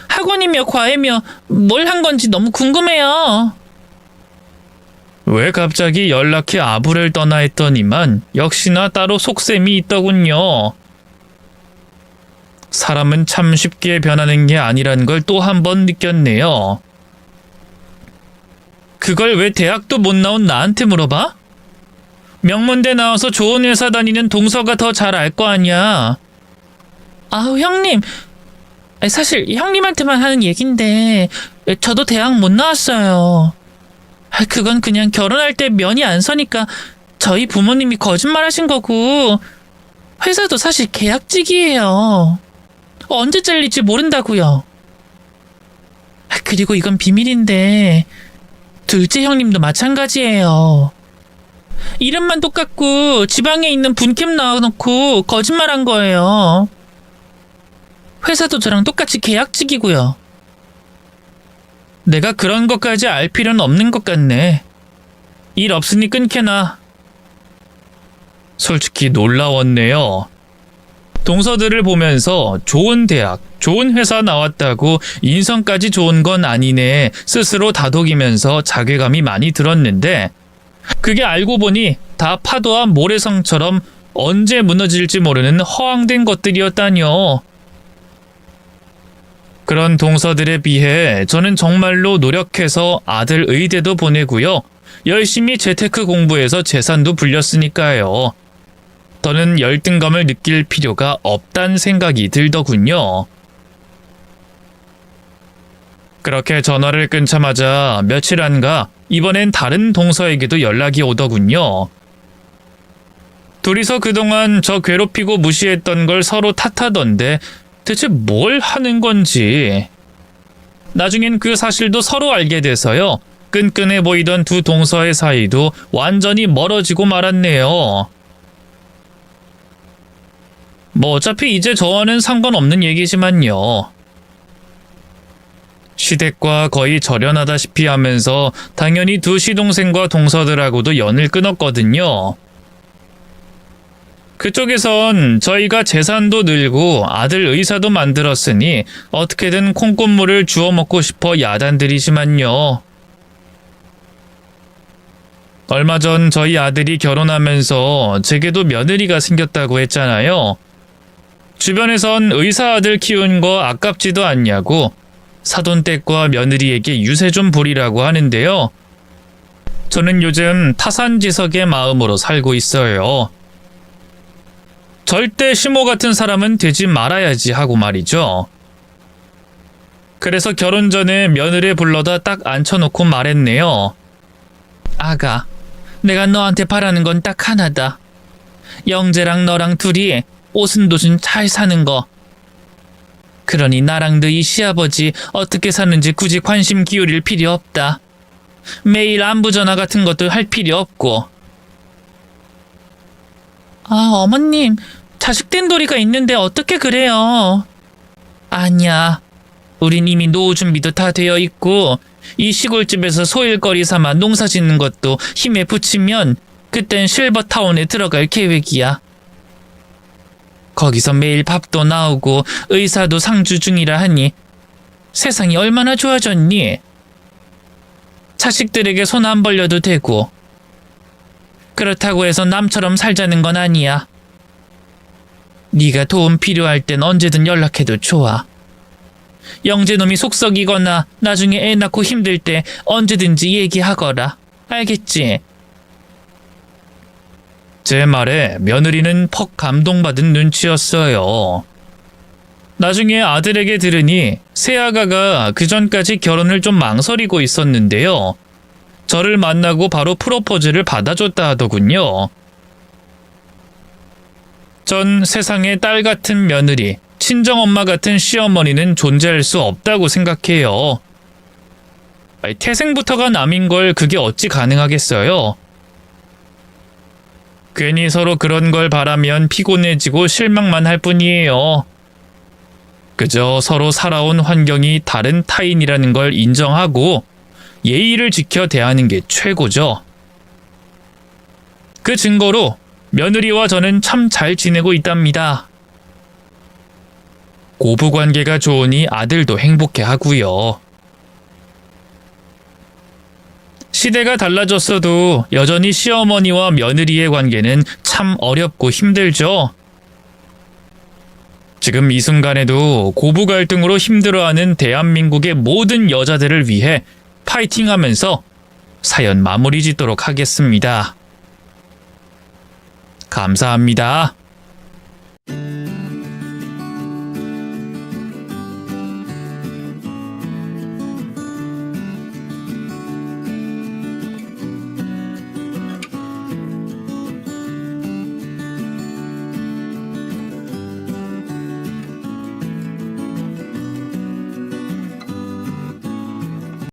학원이며 과외며 뭘 한 건지 너무 궁금해요. 왜 갑자기 연락해 아부를 떠나 했더니만 역시나 따로 속셈이 있더군요. 사람은 참 쉽게 변하는 게 아니란 걸 또 한 번 느꼈네요. 그걸 왜 대학도 못 나온 나한테 물어봐? 명문대 나와서 좋은 회사 다니는 동서가 더 잘 알 거 아니야. 아우 형님, 사실 형님한테만 하는 얘긴데 저도 대학 못 나왔어요. 그건 그냥 결혼할 때 면이 안 서니까 저희 부모님이 거짓말하신 거고 회사도 사실 계약직이에요. 언제 잘릴지 모른다고요. 그리고 이건 비밀인데 둘째 형님도 마찬가지예요. 이름만 똑같고 지방에 있는 분캠 나와놓고 거짓말한 거예요. 회사도 저랑 똑같이 계약직이고요. 내가 그런 것까지 알 필요는 없는 것 같네. 일 없으니 끊게나. 솔직히 놀라웠네요. 동서들을 보면서 좋은 대학, 좋은 회사 나왔다고 인성까지 좋은 건 아니네 스스로 다독이면서 자괴감이 많이 들었는데 그게 알고 보니 다 파도와 모래성처럼 언제 무너질지 모르는 허황된 것들이었다뇨. 그런 동서들에 비해 저는 정말로 노력해서 아들 의대도 보내고요. 열심히 재테크 공부해서 재산도 불렸으니까요. 더는 열등감을 느낄 필요가 없단 생각이 들더군요. 그렇게 전화를 끊자마자 며칠 안가 이번엔 다른 동서에게도 연락이 오더군요. 둘이서 그동안 저 괴롭히고 무시했던 걸 서로 탓하던데 대체 뭘 하는 건지. 나중엔 그 사실도 서로 알게 돼서요. 끈끈해 보이던 두 동서의 사이도 완전히 멀어지고 말았네요. 뭐 어차피 이제 저와는 상관없는 얘기지만요. 시댁과 거의 절연하다시피 하면서 당연히 두 시동생과 동서들하고도 연을 끊었거든요. 그쪽에선 저희가 재산도 늘고 아들 의사도 만들었으니 어떻게든 콩고물을 주워 먹고 싶어 야단들이지만요. 얼마 전 저희 아들이 결혼하면서 제게도 며느리가 생겼다고 했잖아요. 주변에선 의사 아들 키운 거 아깝지도 않냐고 사돈댁과 며느리에게 유세 좀 부리라고 하는데요. 저는 요즘 타산지석의 마음으로 살고 있어요. 절대 시모 같은 사람은 되지 말아야지 하고 말이죠. 그래서 결혼 전에 며느리 불러다 딱 앉혀놓고 말했네요. 아가, 내가 너한테 바라는 건 딱 하나다. 영재랑 너랑 둘이 오순도순 잘 사는 거. 그러니 나랑 너희 시아버지 어떻게 사는지 굳이 관심 기울일 필요 없다. 매일 안부 전화 같은 것도 할 필요 없고. 어머님, 자식된 도리가 있는데 어떻게 그래요? 아니야. 우린 이미 노후 준비도 다 되어 있고 이 시골집에서 소일거리 삼아 농사 짓는 것도 힘에 붙이면 그땐 실버타운에 들어갈 계획이야. 거기서 매일 밥도 나오고 의사도 상주 중이라 하니 세상이 얼마나 좋아졌니? 자식들에게 손 안 벌려도 되고. 그렇다고 해서 남처럼 살자는 건 아니야. 네가 도움 필요할 땐 언제든 연락해도 좋아. 영재놈이 속썩이거나 나중에 애 낳고 힘들 때 언제든지 얘기하거라. 알겠지? 제 말에 며느리는 퍽 감동받은 눈치였어요. 나중에 아들에게 들으니 새아가가 그전까지 결혼을 좀 망설이고 있었는데요. 저를 만나고 바로 프로포즈를 받아줬다 하더군요. 전 세상에 딸 같은 며느리, 친정엄마 같은 시어머니는 존재할 수 없다고 생각해요. 태생부터가 남인 걸 그게 어찌 가능하겠어요? 괜히 서로 그런 걸 바라면 피곤해지고 실망만 할 뿐이에요. 그저 서로 살아온 환경이 다른 타인이라는 걸 인정하고 예의를 지켜 대하는 게 최고죠. 그 증거로 며느리와 저는 참 잘 지내고 있답니다. 고부관계가 좋으니 아들도 행복해 하고요. 시대가 달라졌어도 여전히 시어머니와 며느리의 관계는 참 어렵고 힘들죠. 지금 이 순간에도 고부 갈등으로 힘들어하는 대한민국의 모든 여자들을 위해 파이팅하면서 사연 마무리 짓도록 하겠습니다. 감사합니다.